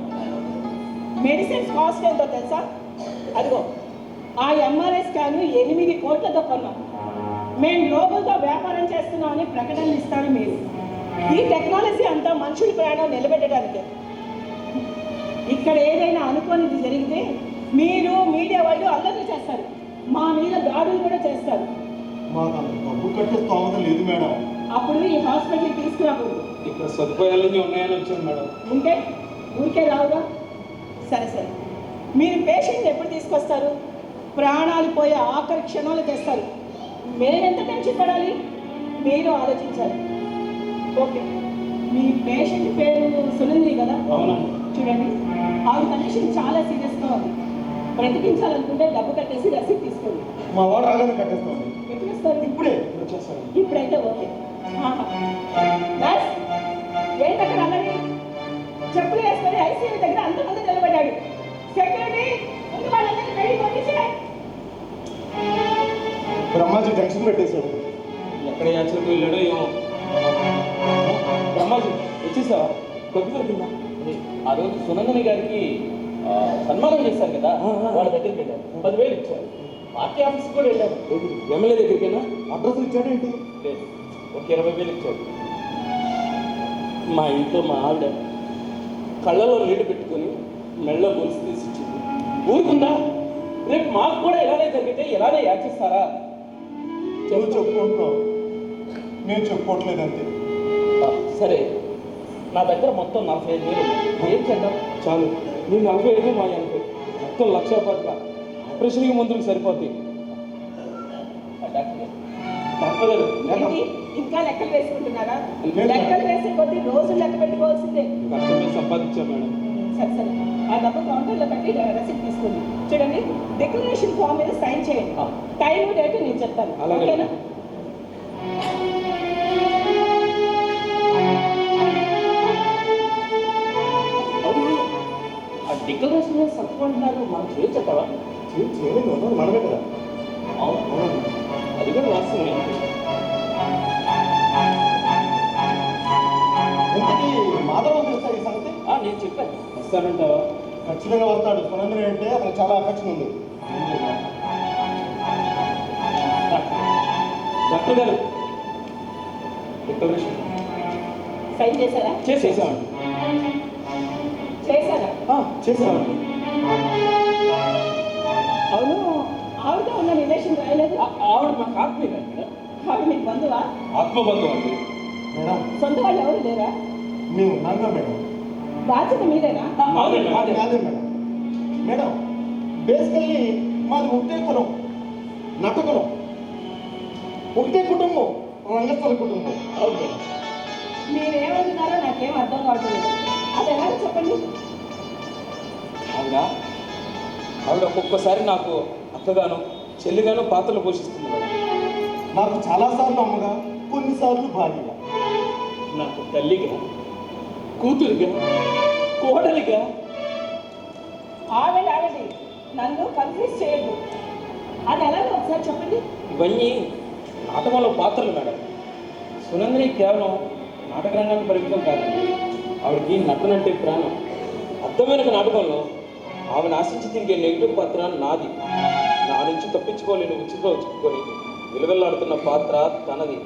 మెడిసిన్స్ కాస్ట్ ఎంతో తెలుసా? అదిగో ఆ ఎంఆర్ఐ స్కాన్ 8 కోట్లతో కొన్నాం. మేము లోపలతో వ్యాపారం చేస్తున్నామని ప్రకటనలు ఇస్తారు మీరు. ఈ టెక్నాలజీ అంతా మనుషుల ప్రాణం నిలబెట్టడానికే. ఇక్కడ ఏదైనా అనుకోనిది జరిగితే మీరు మీడియా వాళ్ళు అల్లర్లు చేస్తారు, మా మీద దాడులు కూడా చేస్తారు. మాకు అంత డబ్బు కట్టే స్తోమత లేదు మేడం. అప్పుడు ఈ హాస్పిటల్కి తీసుకురాకూడదు. ఇక్కడ సదుపాయాలన్నీ ఉన్నాయని వచ్చాను మేడం. ఉంటే ఊరికే రావుగా. సరే సరే, మీరు పేషెంట్ ఎప్పుడు తీసుకొస్తారు? ప్రాణాలు పోయే ఆఖరి క్షణాలు తెస్తారు. మేమెంత టెన్షన్ పడాలి? మీరు ఆలోచించాలి. ఓకే, మీ పేషెంట్ పేరు సునందిని కదా? అవునండి. చూడండి, ఆవిడ కండిషన్ చాలా సీరియస్గా ఉంది. బ్రతికించాలనుకుంటే డబ్బు కట్టేసి రసీదు తీసుకోండి. మా వాడు రాగానే కట్టేస్తాం. ఎప్పుడు వస్తారు? ఇప్పుడే. వచ్చేస్తాను. ఇప్పుడైతే ఓకే. నర్స్, ఏంటి అక్కడ అన్నది? చెప్పులు వేసుకొని ఐసీయూ దగ్గర అంతమంది నిలబడ్డాడు. సెక్యూరిటీ, ముందు వాళ్ళందరినీ బయటికి పంపించాయి. బ్రహ్మాజీ టెన్షన్ పెట్టేశాడు. ఎక్కడ యాచలకు వెళ్ళాడో ఏమో. బ్రహ్మాజీ వచ్చేసావా? డబ్బు దొరికిందా? ఆ రోజు సునందని గారికి సన్మానం చేశారు కదా, వాళ్ళ దగ్గరికి వెళ్ళారు. 10,000 ఇచ్చారు. పార్టీ ఆఫీస్కి కూడా వెళ్ళారు. ఎమ్మెల్యే దగ్గరికైనా అడ్రస్ ఇచ్చాడేంటి? లేదు, ఒక 20,000 ఇచ్చారు. మా ఇంట్లో మా ఆవిడ కళ్ళలో నీళ్లు పెట్టుకొని మెళ్ళలో గొలుసు తీసి ఇచ్చింది. ఊరుకుందా? రేపు మాకు కూడా ఇలానే జరిగితే ఇలానే యాచిస్తారా? నువ్వు చెప్పుకుంటున్నావు, నేను చెప్పుకోవట్లేదంతే. సరే, నా దగ్గర మొత్తం 45,000 ఉన్నాయి. ఏం చేద్దాం? చాలు, నీ 45, మా 80, మొత్తం 1,10,000. ఆపరేషన్కి ముందుకు సరిపోతాయి. డాక్టర్ గారు, ఏంటి ఇంకా లెక్కలు వేసుకుంటున్నారా? లెక్కలు వేసే కొద్దీ రోజులు లెక్క పెట్టుకోవాల్సిందే. కష్టమే సంపాదించాం మేడం. సరే సరే, ఆ డబ్బు కౌంటర్లో పెట్టి రసీదు తీసుకోండి. చూడండి, డిక్లరేషన్ ఫామ్ మీద సైన్ చేయండి. టైం డేట్ నేను చెప్తాను. అలాగే. ఓకేనా? అవును, ఆ డిక్లరేషన్ మీద సంతకుంటున్నారు. మనం చేయొచ్చావా? చేయలేదు, మనమే కదా. అవును, అది కూడా వాస్తవమే. ఇంతకీ మాధవం తెలుసా ఈ సంగతి? నేను చెప్పాను. వస్తానంటావా? ఖచ్చితంగా వస్తాడు. సునందని అంటే అతను చాలా ఆకర్షణ ఉంది. డాక్టర్ గారు, డిక్లరేషన్ సైన్ చేశారా? చేసేసామండి. చేశారా? చేసామండి. అవును, ఆవిడ ఉన్న రిలేషన్ రాయలేదు. ఆవిడ మాకు ఆత్మీయ మేడం. ఆవిడ మీకు బంధువా? ఆత్మబంధువు అండి. మేడం, సొంత వాళ్ళు ఎవరు లేరా? మేము ఉన్నాగా మేడం. బాధ్యత మీదేనా? అవునండి, మాది కాదే మేడం. మేడం, బేసికల్లీ మాది ఒకటే కులం, నటకులం. ఒకటే కుటుంబం, రంగస్థల కుటుంబం. అవును. మీరేమంటున్నారో నాకేం అర్థం కావట్లేదు. అది ఎలాగో చెప్పండి. ఆవిడ ఒక్కొక్కసారి నాకు అక్కగాను చెల్లిగాను పాత్రలు పోషిస్తుంది మేడం. నాకు చాలాసార్లు అమ్మగా, కొన్నిసార్లు భార్యగా. నాకు తల్లిగా, కూతురుగా, కోడలిగా. ఆవిడ నన్ను కన్ఫ్యూజ్ చేయదు. అది ఎలాగో ఒకసారి చెప్పండి. ఇవన్నీ నాటకంలో పాత్రలు మేడం. సునందిని కేవలం నాటక రంగానికి పరిమితం కాదు. ఆవిడకి నటనంటే ప్రాణం. అర్థమైన నాటకంలో ఆమెను ఆశించి తిరిగే నెగిటివ్ పాత్ర నాది. నా నుంచి తప్పించుకోలేని ఉచితో చిక్కుకొని విలువెల్లాడుతున్న పాత్ర తనది.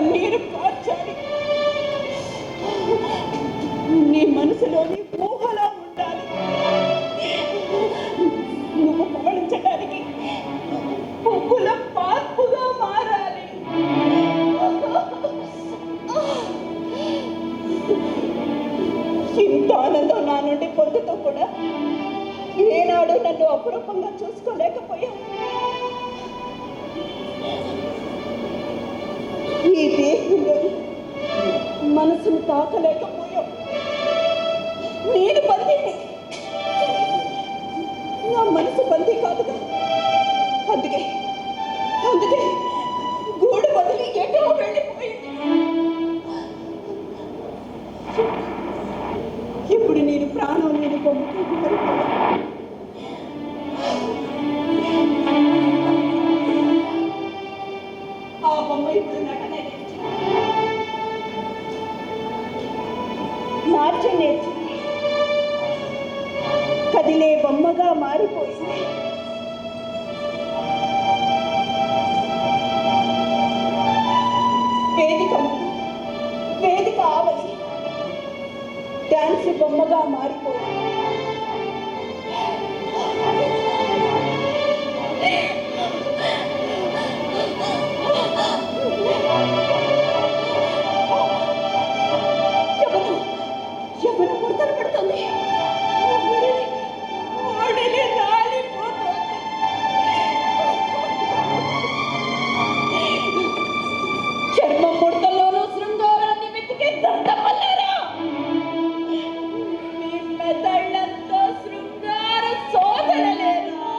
కన్నీరు కార్చాలి. నీ మనసులోని ఊహలా ఉండాలి. నువ్వు పవళించడానికి పువ్వుల పార్పుగా మారాలి. ఇంత ఆనందం నా నుండి పొందుతూ కూడా ఏనాడు నన్ను అపురూపంగా చూసుకోలేకపోయావు. ఈ దేహంలో మనసును తాకలేకపోయావు. నేను బందీని, నా మనసు బందీ కాదుగా. అందుకే గూడు వదిలి ఎటో వెళ్ళిపోయింది. ఇప్పుడు నేను ప్రాణం లేని బొమ్మకి మారిపోయాను. ఆ బొమ్మ ఇప్పుడు నటన నాట్యం నేర్చింది. కదిలే బొమ్మగా మారిపోయింది. వేదిక ఆవలి డాన్స్ బొమ్మగా మారిపోయింది. ఎవరు ముడతలు పడుతుంది. ఒడిని రాలిపోతుంది. చర్మ ముడతల్లోనూ శృంగారాన్ని వెతికే దండపల్లారా. మీ మెదళ్ళంతా శృంగార శోధనలేరా?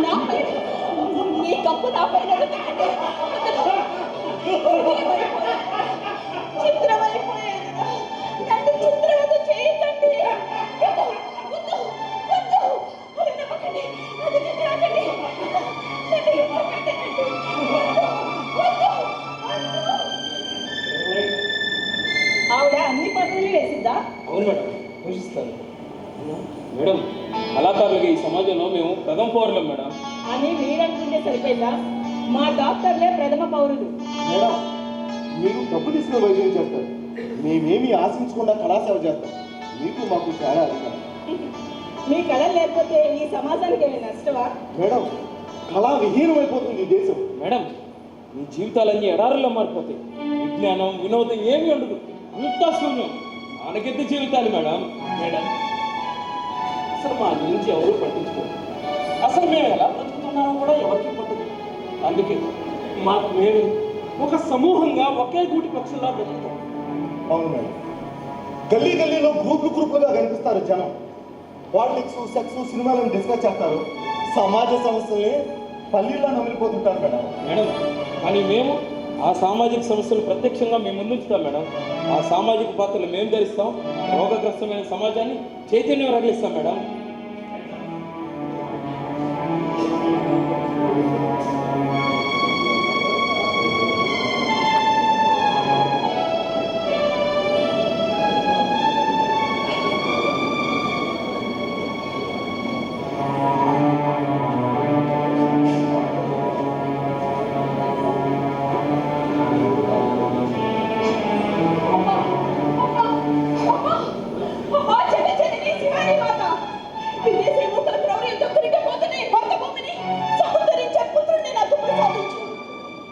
నా పైన నీ కప్పు నా పైన చిత్రమైపోయాను. నన్ను చిత్రవద చేయకండి. ఆవిడ అన్ని పాత్రలు వేసిందా? అవును మేడం, పోషిస్తాను మేడం. కళాకారులకి ఈ సమాజంలో మేము ప్రథమ పౌరులం మేడం. అని మీరనుకుంటే సరిపోయిందా? మా డాక్టర్లే ప్రథమ పౌరులు. మేడం, మీరు డబ్బు తీసుకుని వైద్యం చేస్తారు, మేమేమి ఆశించకుండా కళాసేవ చేస్తాం. మీకు మాకు చాలా అధికారం. మీ కళలు లేకపోతే ఈ సమాజానికి ఏమి నష్టమా? మేడం, కళా విహీనమైపోతుంది ఈ దేశం. మేడం, మీ జీవితాలన్నీ ఎడారుల్లో మారిపోతాయి. విజ్ఞానం వినోదం ఏమీ ఉండదు, అంతా శూన్యం. నానకెద్ద జీవితాలు మేడం. మేడం, అసలు మా గురించి ఎవరు పట్టించుకోరు. అసలు మేము ఎలా బ్రతుకుతున్నామో కూడా ఎవరికి పట్టదు. అందుకే మాకు మేము ఒక సమూహంగా ఒకే గూటి పక్షుల్లా బ్రతుకుతాం. అవును మేడం, గల్లీ గల్లీలో గ్రూపులుగా కనిపిస్తారు జనం. పాలిటిక్స్, సెక్స్, సినిమాలను డిస్కస్ చేస్తారు. సమాజ సమస్యల్ని పల్లీలా నమిలిపోతుంటారు మేడం. మేడం, కానీ మేము ఆ సామాజిక సమస్యలు ప్రత్యక్షంగా మేము ముందుంచుతాం మేడం. ఆ సామాజిక పాత్రలు మేము ధరిస్తాం. రోగగ్రస్తమైన సమాజాన్ని చైతన్యం రగిలిస్తాం మేడం.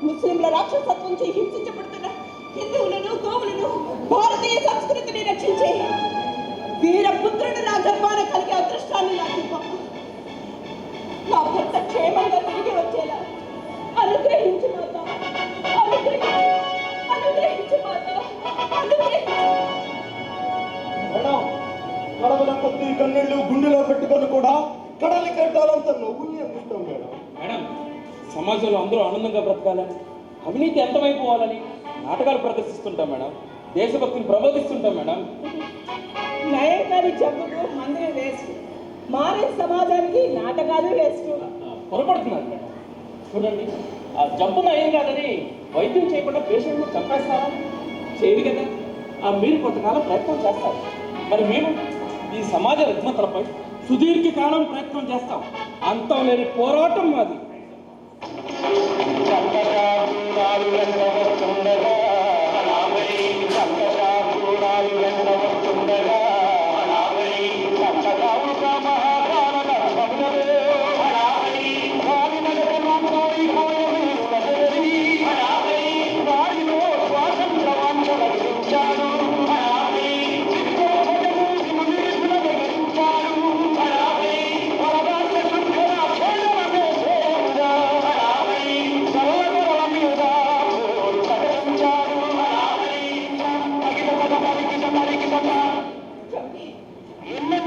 ముస్లింల రాక్షసత్వం నుంచి హింసించబడుతున్న హిందువులను, గోవులను, భారతీయ సంస్కృతిని రక్షించే వీరపుత్రుడు నా గర్భాన కలిగే అదృష్టాన్ని నాకు ఇవ్వకు. నా భర్త క్షేమంగా తిరిగి వచ్చేలా అనుగ్రహించు మాత, అనుగ్రహించు మాత, మేడం, కడవల కొద్ది కన్నీళ్లు గుండెలో పెట్టుకొని కూడా కడలి కట్టాలంత నవ్వుల్ని అందిస్తాం మేడం. మేడం, సమాజంలో అందరూ ఆనందంగా బ్రతకాలని, అవినీతి ఎంతమైపోవాలని నాటకాలు ప్రదర్శిస్తుంటాం మేడం. దేశభక్తిని ప్రబోధిస్తుంటాం మేడం. నయంకారి జబ్బుకు మందులు వేస్ట్, మారే సమాజానికి నాటకాలు వేస్ట్. పొరపడుతున్నారు మేడం. చూడండి, ఆ జబ్బు నయం కాదని వైద్యం చేయకుండా పేషెంట్ను చంపేస్తారా? చేయదు కదా. మీరు కొంతకాలం ప్రయత్నం చేస్తారు. మరి మేము ఈ సమాజ రుగ్మతలపై సుదీర్ఘకాలం ప్రయత్నం చేస్తాం. అంతం లేని పోరాటం మాది.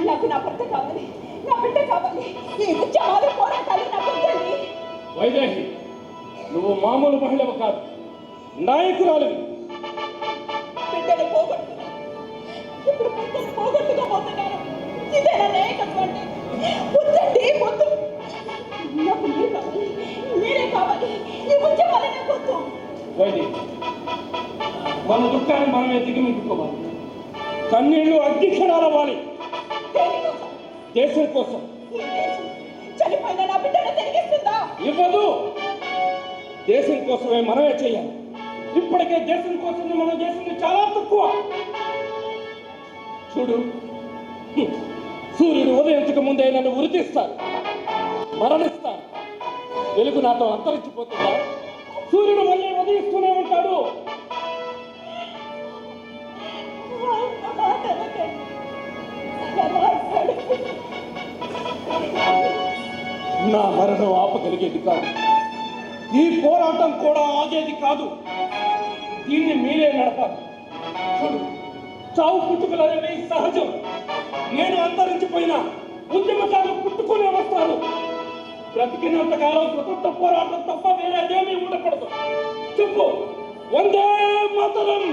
నాకు నా భర్త కావాలి, నా బిడ్డ కావాలి. ఈ ఉద్యమాలు పోరాటాలు నాకు వద్దండి. వైదేహి, నువ్వు మామూలు మహిళవు కాదు, నాయకురాలివి. బిడ్డని పోగొట్టుకున్నాను, ఇప్పుడు బిడ్డని పోగొట్టుకోబోతున్నాను. ఇదేనా నాయకత్వం అంటే? వద్దండి, వద్దు. నాకు మీరు కావాలి, మీరే కావాలి. ఈ ఉద్యమాలు నాకు వద్దు. వైదేహి, మన దుఃఖాన్ని మనమే దిగమించుకోవాలి. కన్నీళ్లు అగ్నిక్షణాలవ్వాలి. దేనికోసం? దేశం కోసం. ఈ దేశం చనిపోయిన నా బిడ్డను తిరిగిస్తుందా? ఇవ్వదు. దేశం కోసమే మనమే చేయాలి. ఇప్పటికే దేశం కోసం మనం చేసింది చాలా తక్కువ. చూడు, సూర్యుడు ఉదయించక ముందే నన్ను ఉరితీస్తాడు, మరణిస్తాను. వెలుగు నాతో అంతరించిపోతుందా? సూర్యుడు మళ్ళీ ఉదయిస్తూనే ఉంటాడు. నా మరణం ఆపగలిగేది కాదు. ఈ పోరాటం కూడా ఆగేది కాదు. దీన్ని మీరే నడపాలి. చూడు, చావు పుట్టుకలు అనేవి సహజం. నేను అంతరించిపోయినా ఉద్యమకారులు పుట్టుకునే వస్తారు. బ్రతికినంతకాలం స్వతంత్ర పోరాటం తప్ప వేరేదేమీ ఉండకూడదు. చెప్పు, వందే మాతరం.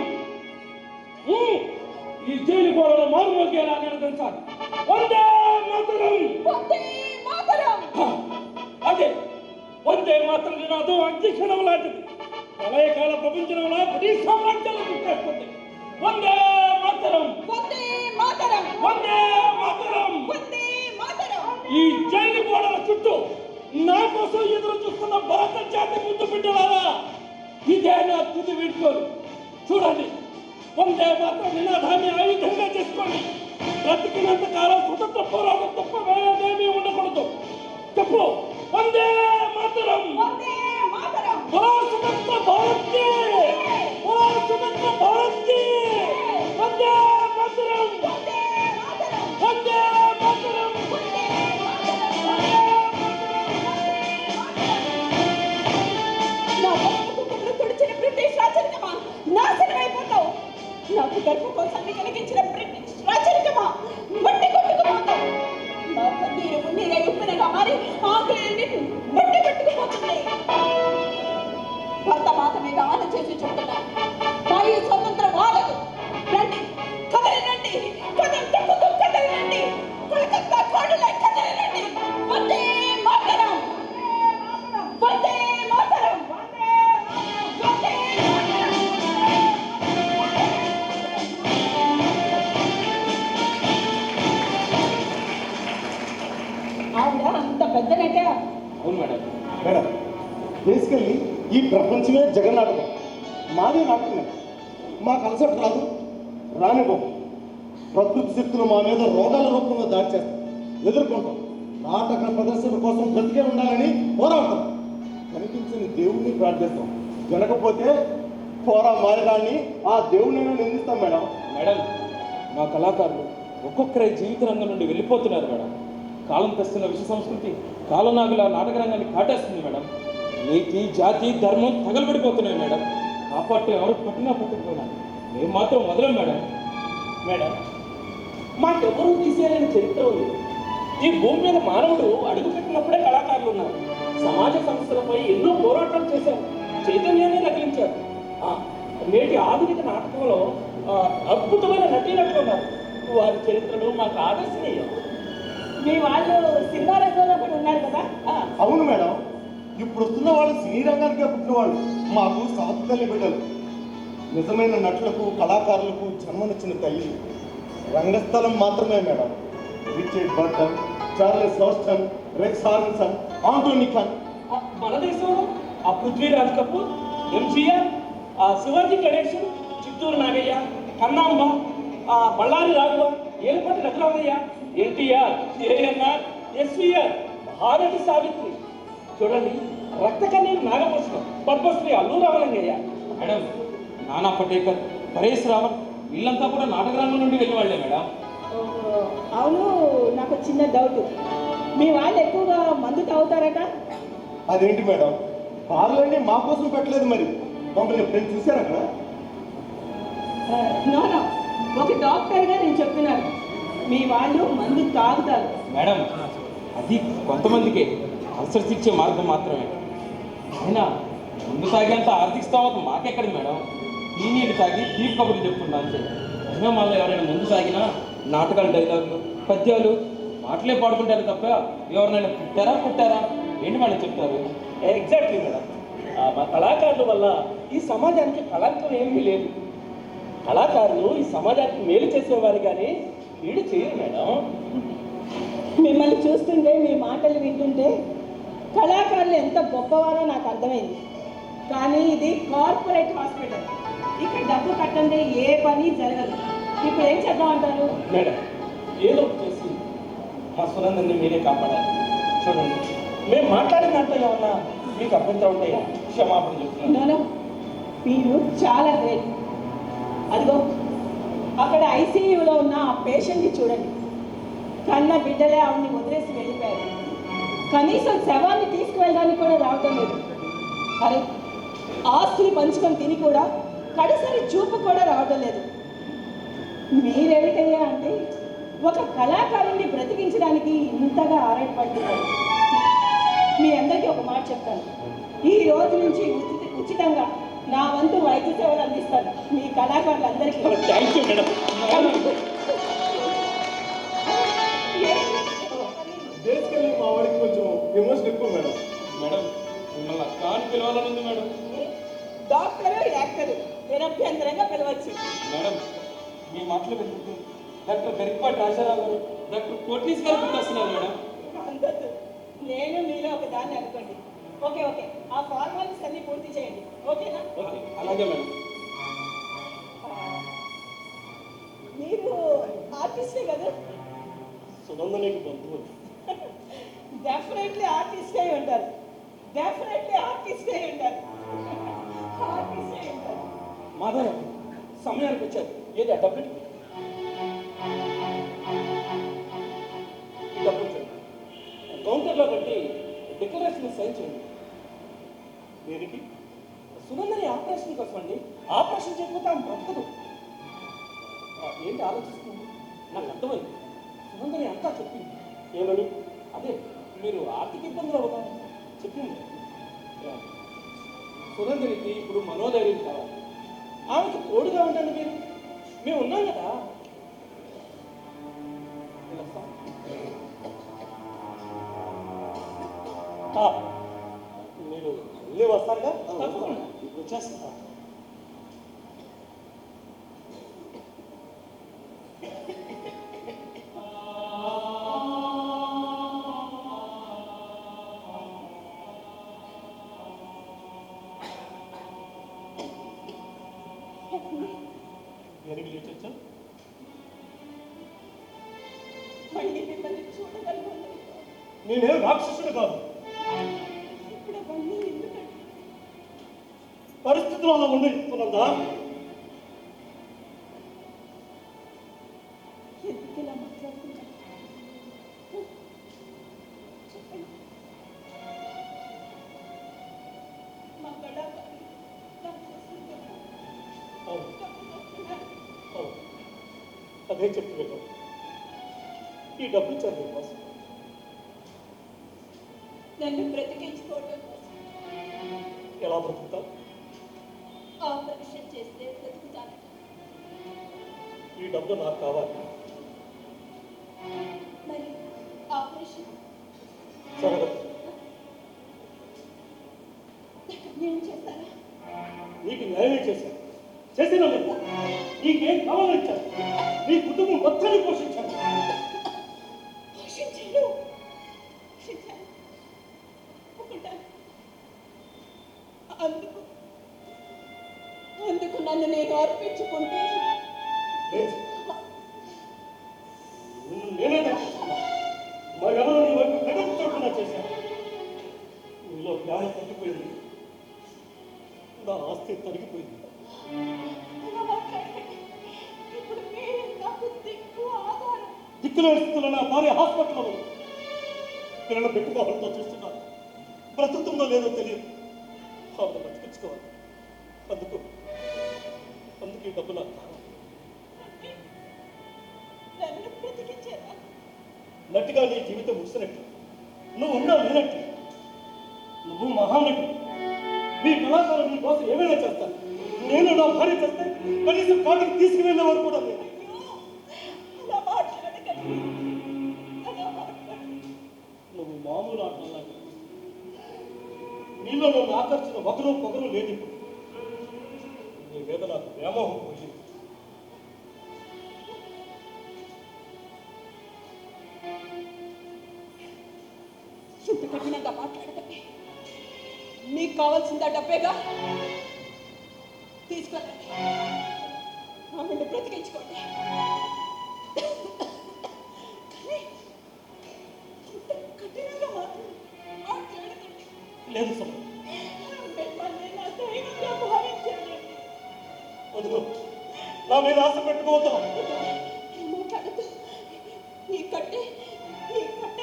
ఈ జైలు గోడలో మారుమోగేలా నిలదించాలి. వందే మాతరం. వందే మాతరం. అదే వందే మాతరం నినాదం అగ్నిక్షణం లాంటిది. ప్రళయకాల ప్రపంచంలో బ్రిటిష్ సామ్రాజ్యాన్ని గుర్తేస్తుంది. వందే మాతరం. వందే మాతరం. వందే మాతరం. వందే మాతరం. ఈ జైలు గోడల చుట్టూ నా కోసం ఎదురు చూస్తున్న భారత జాతి ముద్దు బిడ్డలారా, ఇదే నా తుది వీడ్కోలు. చూడండి, వందే మాతరం నినాదాన్ని ఆయుధంగా చేసుకోండి. బ్రతికినంత కాలం స్వతంత్ర పోరాటం తప్ప వేరేదేమీ ఉండకూడదు. చెప్పు, వందే మాతరం. వందే మాతరం. బోలో స్వతంత్ర భారత్ కి, బోలో స్వతంత్ర భారత్ కి. వందే మాతరం. వందే మాతరం. వందే మాతరం. వందే మాతరం. నా బతుకులు తుడిచిన బ్రిటిష్ రాచరికమా నాశనమైపోతావు. నాకు గర్భకోశాన్ని కలిగించిన బ్రిటిష్ రాచరికమా మట్టి కొట్టుకుపోతావు. నా కన్నీరు మున్నీరే ఉప్పినగా మారి ఆకులన్నీ మట్టి కొట్టుకుపోతుంది. భర్త మాత మీద ఆన చేసి చెప్తున్నా, వాయు స్వతంత్రం వాళ్ళదు. రండి, కదలిరండి, కదలు కదలిరండి, కొలకత్తా కాడులై కదలిరండి. వందే మాతరం. వందే మాతరం. వందే మాతరం. ఆవిడ అంత పెద్ద నటే. అవును మేడం. మేడం, బేసికల్లీ ఈ ప్రపంచమే జగన్నాటకం. మాదే నాటకమే. మాకు అలసట రాదు, రానివ్వం. ప్రకృతి శక్తులు మా మీద రోగాల రూపంలో దాడి చేస్తాం, ఎదుర్కొంటాం. నాటక ప్రదర్శన కోసం బ్రతికే ఉండాలని పోరాడతాం. కనిపించని దేవుణ్ణి ప్రార్థిస్తాం. వినకపోతే పోరా మారడాన్ని ఆ దేవుణ్ణైనా నిందిస్తాం మేడం. మేడం, మా కళాకారులు ఒక్కొక్కరే జీవిత రంగం నుండి వెళ్ళిపోతున్నారు మేడం. కాలం తెస్తున్న విశ్వ సంస్కృతి కాలనాగుల నాటక రంగాన్ని కాటేస్తుంది మేడం. నీతి, జాతి, ధర్మం తగలబడిపోతున్నాయి మేడం. కాపాడుతూ ఎవరు పట్టినా పట్టుకుపోయినా మేము మాత్రం వదలం మేడం. మేడం, మాకెవరూ తీసేయాలని చరిత్ర ఉంది. ఈ భూమి మీద మానవుడు అడుగుపెట్టినప్పుడే కళాకారులు ఉన్నారు. సమాజ సంస్థలపై ఎన్నో పోరాటాలు చేశారు, చైతన్యాన్ని రగిలించారు. నేటి ఆధునిక నాటకంలో అద్భుతమైన నటీనటులు ఉన్నారు. వారి చరిత్రలు మాకు ఆదర్శనీయం. మీ వాళ్ళు సినిమా రంగంలో కూడా ఉన్నారు కదా? అవును మేడం, ఇప్పుడు వస్తున్న వాళ్ళు సినీ రంగానికే పుట్టిన వాళ్ళు. మాకు సాధు తల్లి బిడ్డలు. నిజమైన నటులకు, కళాకారులకు జన్మనిచ్చిన తల్లి. రంగస్థలం మాత్రమే madam Richard Burton, Charles Laughton, Rex Harrison, Anthony Quinn. మన దేశంలో ఆ పృథ్వీరాజ్ కపూర్, ఎంజీఆర్, ఆ శివాజీ గణేశన్, చిత్తూరు నాగయ్య, కన్నాంబ, ఆ బళ్ళారి రాఘవ, ఏలపాటి రఘురామయ్య, ఎన్టీఆర్, ఏఎన్ఆర్, ఎస్వీఆర్, భారతి సావిత్రి, చూడండి రక్త కన్నీరు నాగభూషణం, పద్మశ్రీ అల్లు రామలింగయ్య. మేడం నానా పటేకర్, పరేష్ రావల్ వీళ్ళంతా కూడా నాటకరంగం నుండి వెళ్ళి వాళ్ళే మేడం. అవును, నాకు చిన్న డౌట్. మీ వాళ్ళు ఎక్కువగా మందు తాగుతారట? అదేంటి మేడం, కార్లన్నీ మా కోసం పెట్టలేదు మరి, మమ్మల్ని ఎప్పుడైనా చూశారు అక్కడ? నో నో, ఒక డాక్టర్గా నేను చెప్తున్నాను, మీ వాళ్ళు మందు తాగుతారు. మేడం అది కొంతమందికే అల్సర్స్ ఇచ్చే మార్గం మాత్రమే. అయినా ముందు తాగేంత ఆర్థిక స్తోమత మాకెక్కడి మేడం, ఈ నీళ్ళు తాగి తీపి కబుర్లు చెప్తున్నా అంతే. అయినా మళ్ళీ ఎవరైనా ముందు తాగినా నాటకాలు, డైలాగులు, పద్యాలు, మాటలే పాడుకుంటారు తప్ప ఎవరినైనా పుట్టారా ఏంటి మేడం చెప్తారు? Exactly madam. మా కళాకారుల వల్ల ఈ సమాజానికి కళంకం ఏమీ లేదు. కళాకారులు ఈ సమాజానికి మేలు చేసేవారు కానీ వీడు చేయరు మేడం. మిమ్మల్ని చూస్తుంటే, మీ మాటలు వింటుంటే కళాకారులు ఎంత గొప్పవారో నాకు అర్థమైంది. కానీ ఇది కార్పొరేట్ హాస్పిటల్, ఇక్కడ డబ్బు కట్టండి ఏ పని జరగదు. ఇప్పుడు ఏం చేద్దామంటారు? మేడం ఏదో ఒకటి చేసి మా సునందని మీరే కాపాడాలి. చూడండి మేము మాట్లాడిన దాంట్లో ఏమన్నా మీకు అభ్యంతరం ఉంటే క్షమాపణ చెప్తున్నాను. నోనో, మీరు చాలా గ్రేట్. అదిగో అక్కడ ఐసీయూలో ఉన్న ఆ పేషెంట్ని చూడండి. కన్న బిడ్డలే ఆవిడని వదిలేసి వెళ్ళిపోయారు. కనీసం శవాన్ని తీసుకువెళ్ళడానికి కూడా రావటం లేదు. అరే, ఆస్తులు పంచుకొని తిని కూడా కడసరి చూపు కూడా రావటం లేదు. మీరేమిటయ్యా అంటే ఒక కళాకారుని బ్రతికించడానికి ఇంతగా ఆరాటపడుతున్నారు. మీ అందరికీ ఒక మాట చెప్తాను, ఈ రోజు నుంచి ఉచితంగా నా వంతు వైద్య సేవలు అందిస్తాను మీ కళాకారులందరికీ. Thank you madam. బేసికల్లీ మా వాడికి కొంచెం ఎమోషన్ ఎక్కువ మేడం. మేడం మిమ్మల్ని అక్కాని పిలవాలనుంది మేడం. డాక్టరు, యాక్టరు నిరభ్యంతరంగా పిలవచ్చు. మేడం మీ మాటలు పెట్టుకుంటూ డాక్టర్ గరికపాటి రాజారావు గారు, డాక్టర్ కోట్నీస్ గారు గుర్తొస్తున్నారు మేడం. అందదు, నేను మీలో ఒక దాన్ని అనుకోండి. ఓకే ఓకే, ఆ ఫార్మాలిటీస్ అన్ని పూర్తి చేయండి. ఓకేనా? ఓకే అలాగే మేడం. మీరు ఆర్టిస్టే కదా? సునంద నీకు బంధువు. డెఫినెట్లీ ఆర్టిస్టే ఉంటారు. డెఫినెట్లీ ఆర్టిస్టే ఉంటారు. ఆర్టిస్టే ఉంటారు. మాధవ్ సమయానికి వచ్చారు. ఏది ఆ డబ్బు కౌంటర్లో కట్టి డిక్లరేషన్ సైన్ చేయండి. దేనికి? సునందని ఆపరేషన్ కోసం అండి. ఆపరేషన్ చేయకపోతే ఆమె బ్రతకదు. ఏంటి ఆలోచిస్తుంది? నాకు అర్థమైంది. సునందని అంతా చెప్పింది. ఏమని? అదే మీరు ఆర్థిక ఇబ్బందులు అవుతాను చెప్పింది. సునందరికి ఇప్పుడు మనోధైర్యం కావాలి. ఆమెకు తోడుగా ఉండండి మీరు. మేము ఉన్నాం కదా. మీరు మళ్ళీ వస్తారుగా? తప్పకుండా వచ్చేస్తా. దేనికి లేచొచ్చా? మళ్ళీ మిమ్మల్ని చూడగలను. నేనేం రాక్షసుడు కాదు. ఇప్పుడు అవన్నీ ఎందుకంటే పరిస్థితులు అలా ఉండేస్తున్నదా? ఎందుకు ఇలా మాట్లాడుతున్నారు? చెప్పండి. మా కళాకారులు నా కోసం అదే చెప్తున్నాను. ఈ డబ్బు చదువు కోసం నన్ను బ్రతికించుకోవడం కోసం. ఎలా బ్రతుకుతావు? ఆపరేషన్ చేస్తే బ్రతుకుతాను. ఈ డబ్బు నాకు కావాలి. మరి ఆపరేషన్ జరగదు. నేను చేస్తారా? నీకు న్యాయమే చేశాను. చేసిన నీకేం కావాలని ఇచ్చాను. నీ కుటుంబం మొత్తాన్ని పోషించాను. పోషించాను. చూసుకుంటాను. అందుకు అందుకు నన్ను నేను అర్పించుకుంటే లేదు, నేనే తప్పించుకున్నా. మరెవరో నీ వైపు వెనక్కి చేశాను. నీలో జ్ఞానం తగ్గిపోయింది, నా ఆస్తి తరిగిపోయింది. ఇలా మాట్లాడకండి. ఇప్పుడు మీరే నాకు దిక్కు ఆధారం. దిక్కులేని స్థితిలో నా భార్య హాస్పిటల్లో ఉంది. పిల్లలు పెట్టుకోవాలతో చూస్తున్నాను. బ్రతుకుతుందో లేదో తెలియదు. ఆవిడ బతికించుకోవాలి. అందుకు ఈ డబ్బు నాకు కావాలి. నన్ను బ్రతికించారా? నట్టుగా నీ జీవితం ముగిసినట్టు, నువ్వు ఉన్నా లేనట్టు. నువ్వు మహానటు. నీ కళాకారులు నీ కోసం ఏమైనా చేస్తాను. నేను నా భార్య చేస్తే కనీసం కాటికి తీసుకువెళ్ళేవారు కూడా లేదు. అలా మాట్లాడకండి. అలా మాట్లాడకండి. నువ్వు మామూలు ఆటలా నీలో నన్ను ఆకర్షణ ఒకరు పొగరు లేదు. ఇప్పుడు నీ మీద నాకు వ్యామోహం పోయింది. ఇంత కఠినంగా మాట్లాడకండి. మీకు కావాల్సిందా డబ్బేగా? తీసుకెళ్ళండి, ఆమెను బ్రతికించుకోండి. కానీ ఇంత కఠినంగా మాట్లాడకండి. లేదు సమయం. మిమ్మల్ని నా దైవంగా భావించాను. వదులు, నా మీద ఆశ పెట్టుకోవద్దు. మాట్లాడద్దు. ఈ కట్టె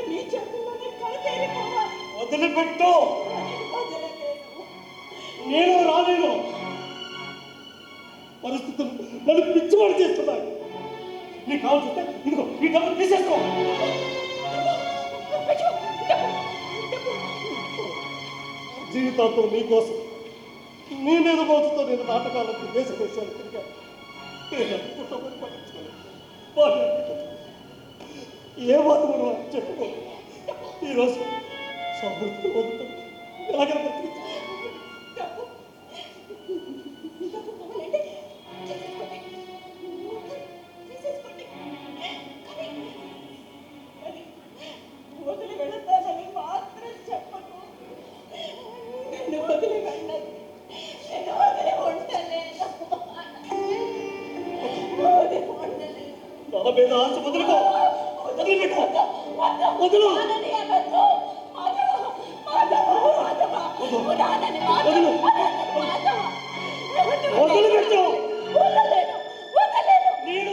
మీ చేతుల్లోనే కలతేరిపోవాలి. వదిలిపెట్టు. వదలలేను. నేను రాలేను. పరిస్థితులు నన్ను పిచ్చివాడు చేస్తున్నాయి. నీకు కావాల్సింటే ఇదిగో ఈ డబ్బు తీసేసుకో. జీవితాంతం నీకోసం నీ మీద మోసుతో నేను నాటకాలకు దేశ దేశాలు తిరిగా ఏ మాట కూడా చెప్పుకో. ఈరోజు సమృద్ధి వదులుతాను. ఎలాగైనా బ్రతికించు. డబ్బు కావాలంటే తీసేసుకోండి. తీసేసుకోండి. కానీ వదిలి వెళతానని మాత్రం చెప్పను. నన్ను వదిలి వెళ్ళదు. నేను వదిలి ఉండలేను. వదిలి ఉండలేను. నా మీద ఆశ వదులుకో. వదిలిపెట్టు. వదులు. వదిలిపెట్టు. నేను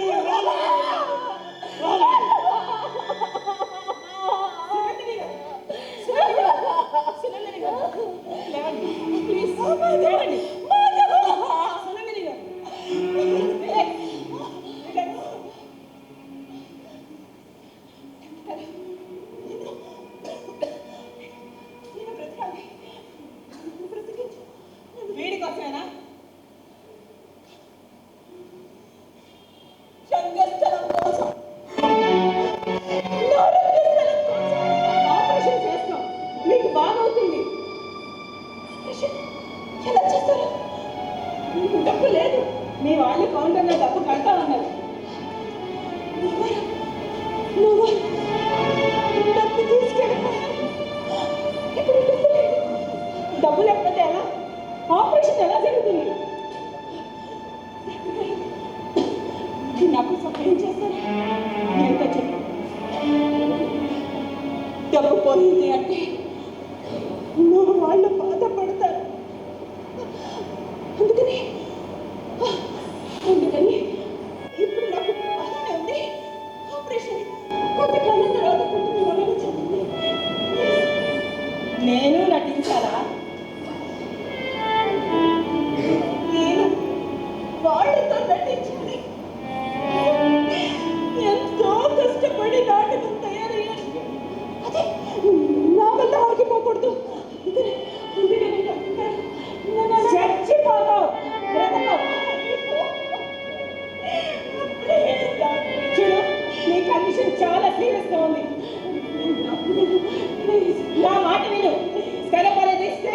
వీడి కోసమేనా? రంగస్థలం కోసం, నా రంగస్థలం కోసం ఆపరేషన్ చేస్తాం. మీకు బాగవుతుంది. ఆపరేషన్ ఎలా చేస్తారు? డబ్బు లేదు. మీ వాళ్ళు కౌంటర్లో డబ్బు కడతామన్నారు. నువ్వు డబ్బు తీసుకెళ్ళిపోయావు. ఇప్పుడు డబ్బు లేదు. డబ్బు లేకపోతే ఎలా? ఆపరేషన్ ఎలా జరుగుతుంది? నాకు సహాయం చేస్తారా? ఎంత చెప్పు. డబ్బు పోయింది అంటే నువ్వు వాళ్ళు బాధపడతారు. అందుకని ఇప్పుడు నాకు బాగానే ఉంది. ఆపరేషన్ కొంతకాలం తర్వాత కుటుంబంలో చెప్పింది. నేను నటించాలా? నేను వాళ్ళతో నటించాలి. ఎంతో కష్టపడి నాటకం తయారయ్యాను. అదే నా వల్ల ఆగిపోకూడదు. చచ్చిపోతావు. చూడు, నీ కండిషన్ చాలా సీరియస్గా ఉంది. నా మాట విను. తెలపలేదిస్తే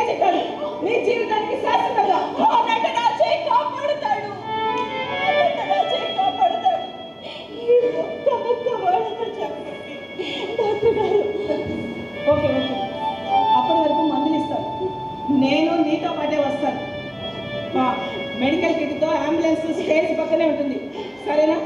నేను నీతో పాటే వస్తాను. మెడికల్ కిట్తో అంబులెన్స్ స్టేజ్ పక్కనే ఉంటుంది, సరేనా?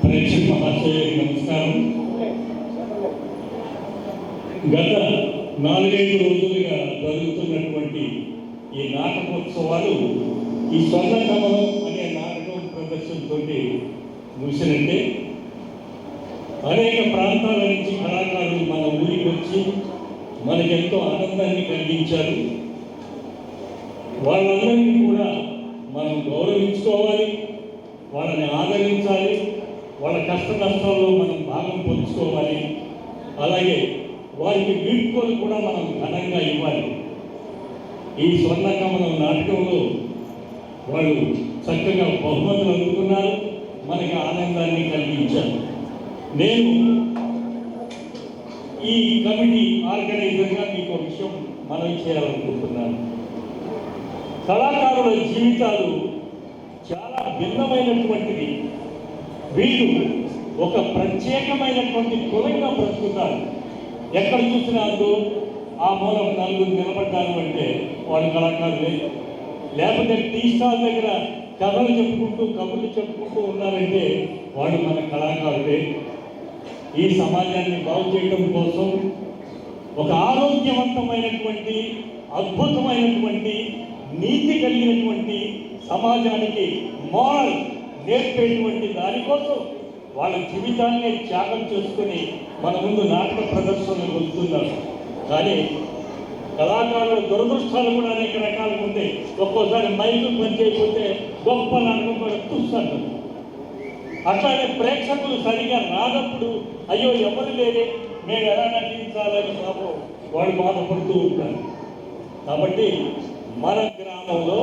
ప్రేక్షక మహాశయులకు నమస్కారం. గత 4-5 రోజులుగా జరుగుతున్నటువంటి ఈ నాటకోత్సవాలు ఈ స్వర్ణ కమలం అనే నాటకం ప్రదర్శనతో ముగిసినట్టే. అనేక ప్రాంతాల నుంచి కళాకారులు మన ఊరికి వచ్చి మనకెంతో ఆనందాన్ని కలిగించారు. వాళ్ళందరినీ కూడా మనం గౌరవించుకోవాలి, వాళ్ళని ఆదరించాలి, వాళ్ళ కష్ట నష్టాల్లో మనం భాగం పంచుకోవాలి. అలాగే వారికి వీడ్కోలు కూడా మనం ఘనంగా ఇవ్వాలి. ఈ స్వర్ణ కమలం నాటకంలో వాళ్ళు చక్కగా బహుమతులు అందుకున్నారు, మనకి ఆనందాన్ని కలిగించారు. నేను ఈ కమిటీ ఆర్గనైజర్గా మీకు ఒక విషయం మనవి చేయాలనుకుంటున్నాను. కళాకారుల జీవితాలు చాలా భిన్నమైనటువంటివి. వీళ్ళు ఒక ప్రత్యేకమైనటువంటి కులంగా బ్రతుకుతారు. ఎక్కడ చూసినా ఆ మూలం నలుగురు నిలబడ్డాను అంటే వాళ్ళు కళాకారులే. లేకపోతే టీ స్టాల్ దగ్గర కథలు చెప్పుకుంటూ కబుర్లు చెప్పుకుంటూ ఉన్నారంటే వాళ్ళు మన కళాకారులే. ఈ సమాజాన్ని బాగు చేయడం కోసం ఒక ఆరోగ్యవంతమైనటువంటి అద్భుతమైనటువంటి నీతి కలిగినటువంటి సమాజానికి మోరల్ నేర్పేటువంటి దానికోసం వాళ్ళ జీవితాన్ని త్యాగం చేసుకుని మన ముందు నాటక ప్రదర్శనలు వస్తున్నారు. కానీ కళాకారుల దురదృష్టాలు కూడా అనేక రకాలుగా ఉంటాయి. ఒక్కోసారి మైకులు పనిచేయకపోతే గొప్ప నాటకం కూడా చూస్తారు. అట్లానే ప్రేక్షకులు సరిగా రానప్పుడు అయ్యో ఎవరు లేరే, మేము ఎలా నటించాలని పాపం వాళ్ళు బాధపడుతూ ఉంటారు. కాబట్టి మన గ్రామంలో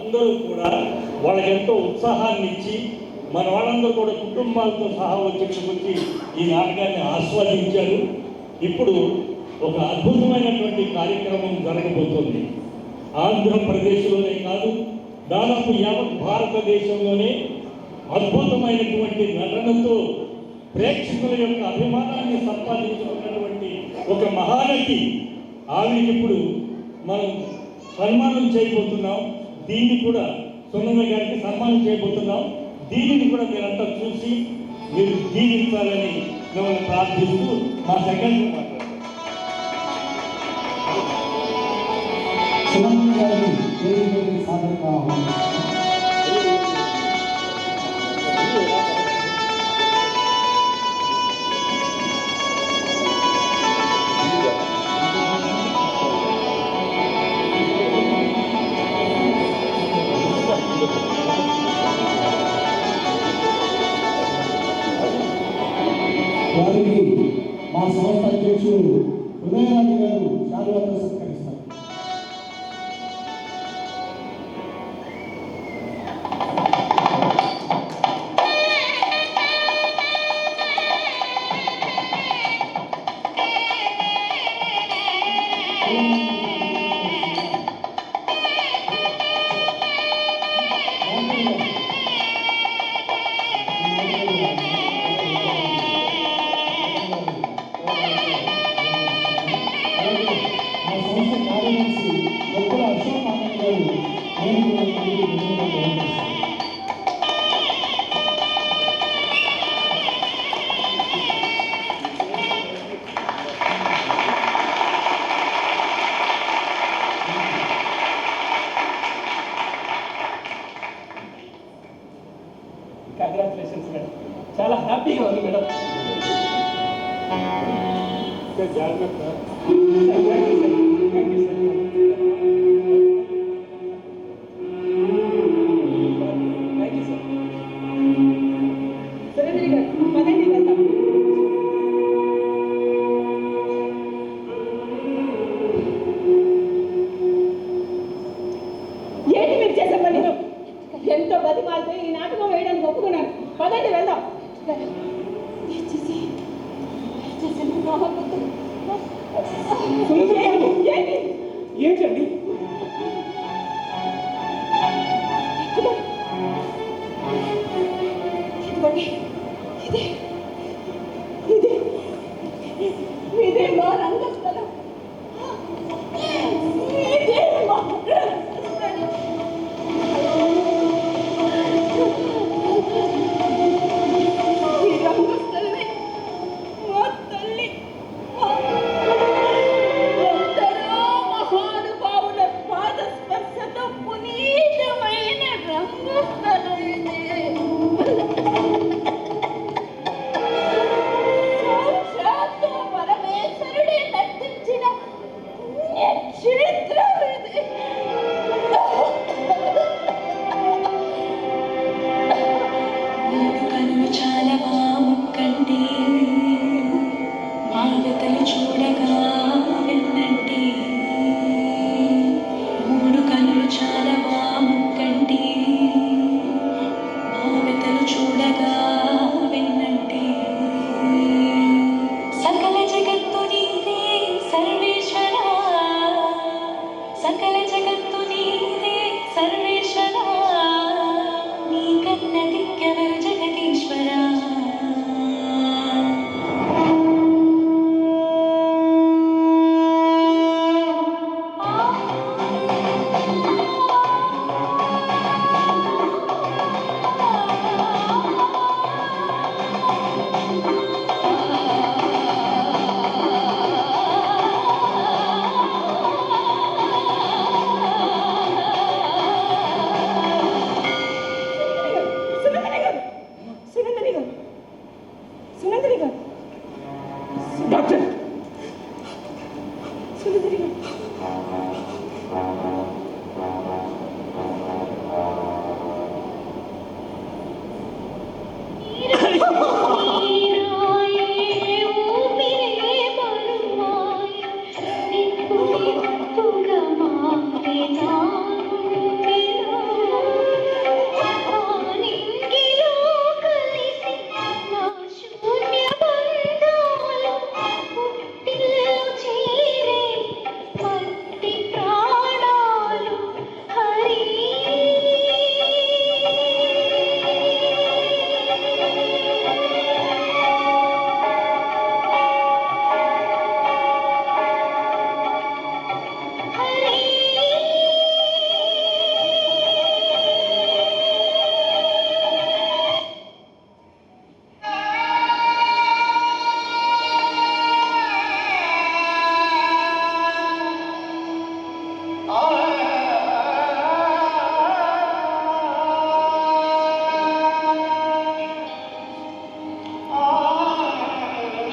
అందరూ కూడా వాళ్ళకి ఎంతో ఉత్సాహాన్ని ఇచ్చి మన వాళ్ళందరూ కూడా కుటుంబాలతో సహా వచ్చి ఈ నాటకాన్ని ఆస్వాదించారు. ఇప్పుడు ఒక అద్భుతమైనటువంటి కార్యక్రమం జరగబోతోంది. ఆంధ్రప్రదేశ్లోనే కాదు, దాదాపు యావత్ భారతదేశంలోనే అద్భుతమైనటువంటి నటనతో ప్రేక్షకుల యొక్క అభిమానాన్ని సంపాదించుకున్నటువంటి ఒక మహానటి ఆవిడకి ఇప్పుడు మనం సన్మానం చేయబోతున్నాం. దీన్ని కూడా సునీత గారికి సన్మానం చేయబోతున్నాం. దీనిని కూడా మీరంతా చూసి మీరు దీవించాలని మిమ్మల్ని ప్రార్థిస్తూ మా సెకండ్ మాట్లాడతారు. వారికి మా సంస్థ అధ్యక్షుడు ఉదయరాజు గారు శాలువాతో సత్కరిస్తారు. కంగ్రాచులేషన్స్ మేడం, చాలా హ్యాపీగా ఉంది మేడం. జాగ్రత్త.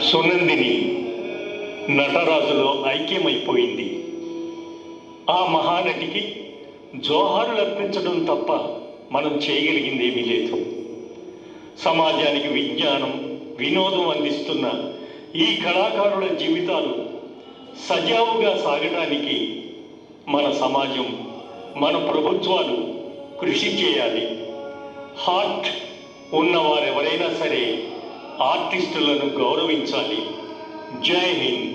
సునందిని నటరాజులో ఐక్యమైపోయింది. ఆ మహానటికి జోహారులు అర్పించడం తప్ప మనం చేయగలిగిందేమీ లేదు. సమాజానికి విజ్ఞానం, వినోదం అందిస్తున్న ఈ కళాకారుల జీవితాలు సజావుగా సాగడానికి మన సమాజం, మన ప్రభుత్వాలు కృషి చేయాలి. హార్ట్ ఉన్నవారెవరైనా సరే ఆర్టిస్టులను గౌరవించాలి. జై హింద్.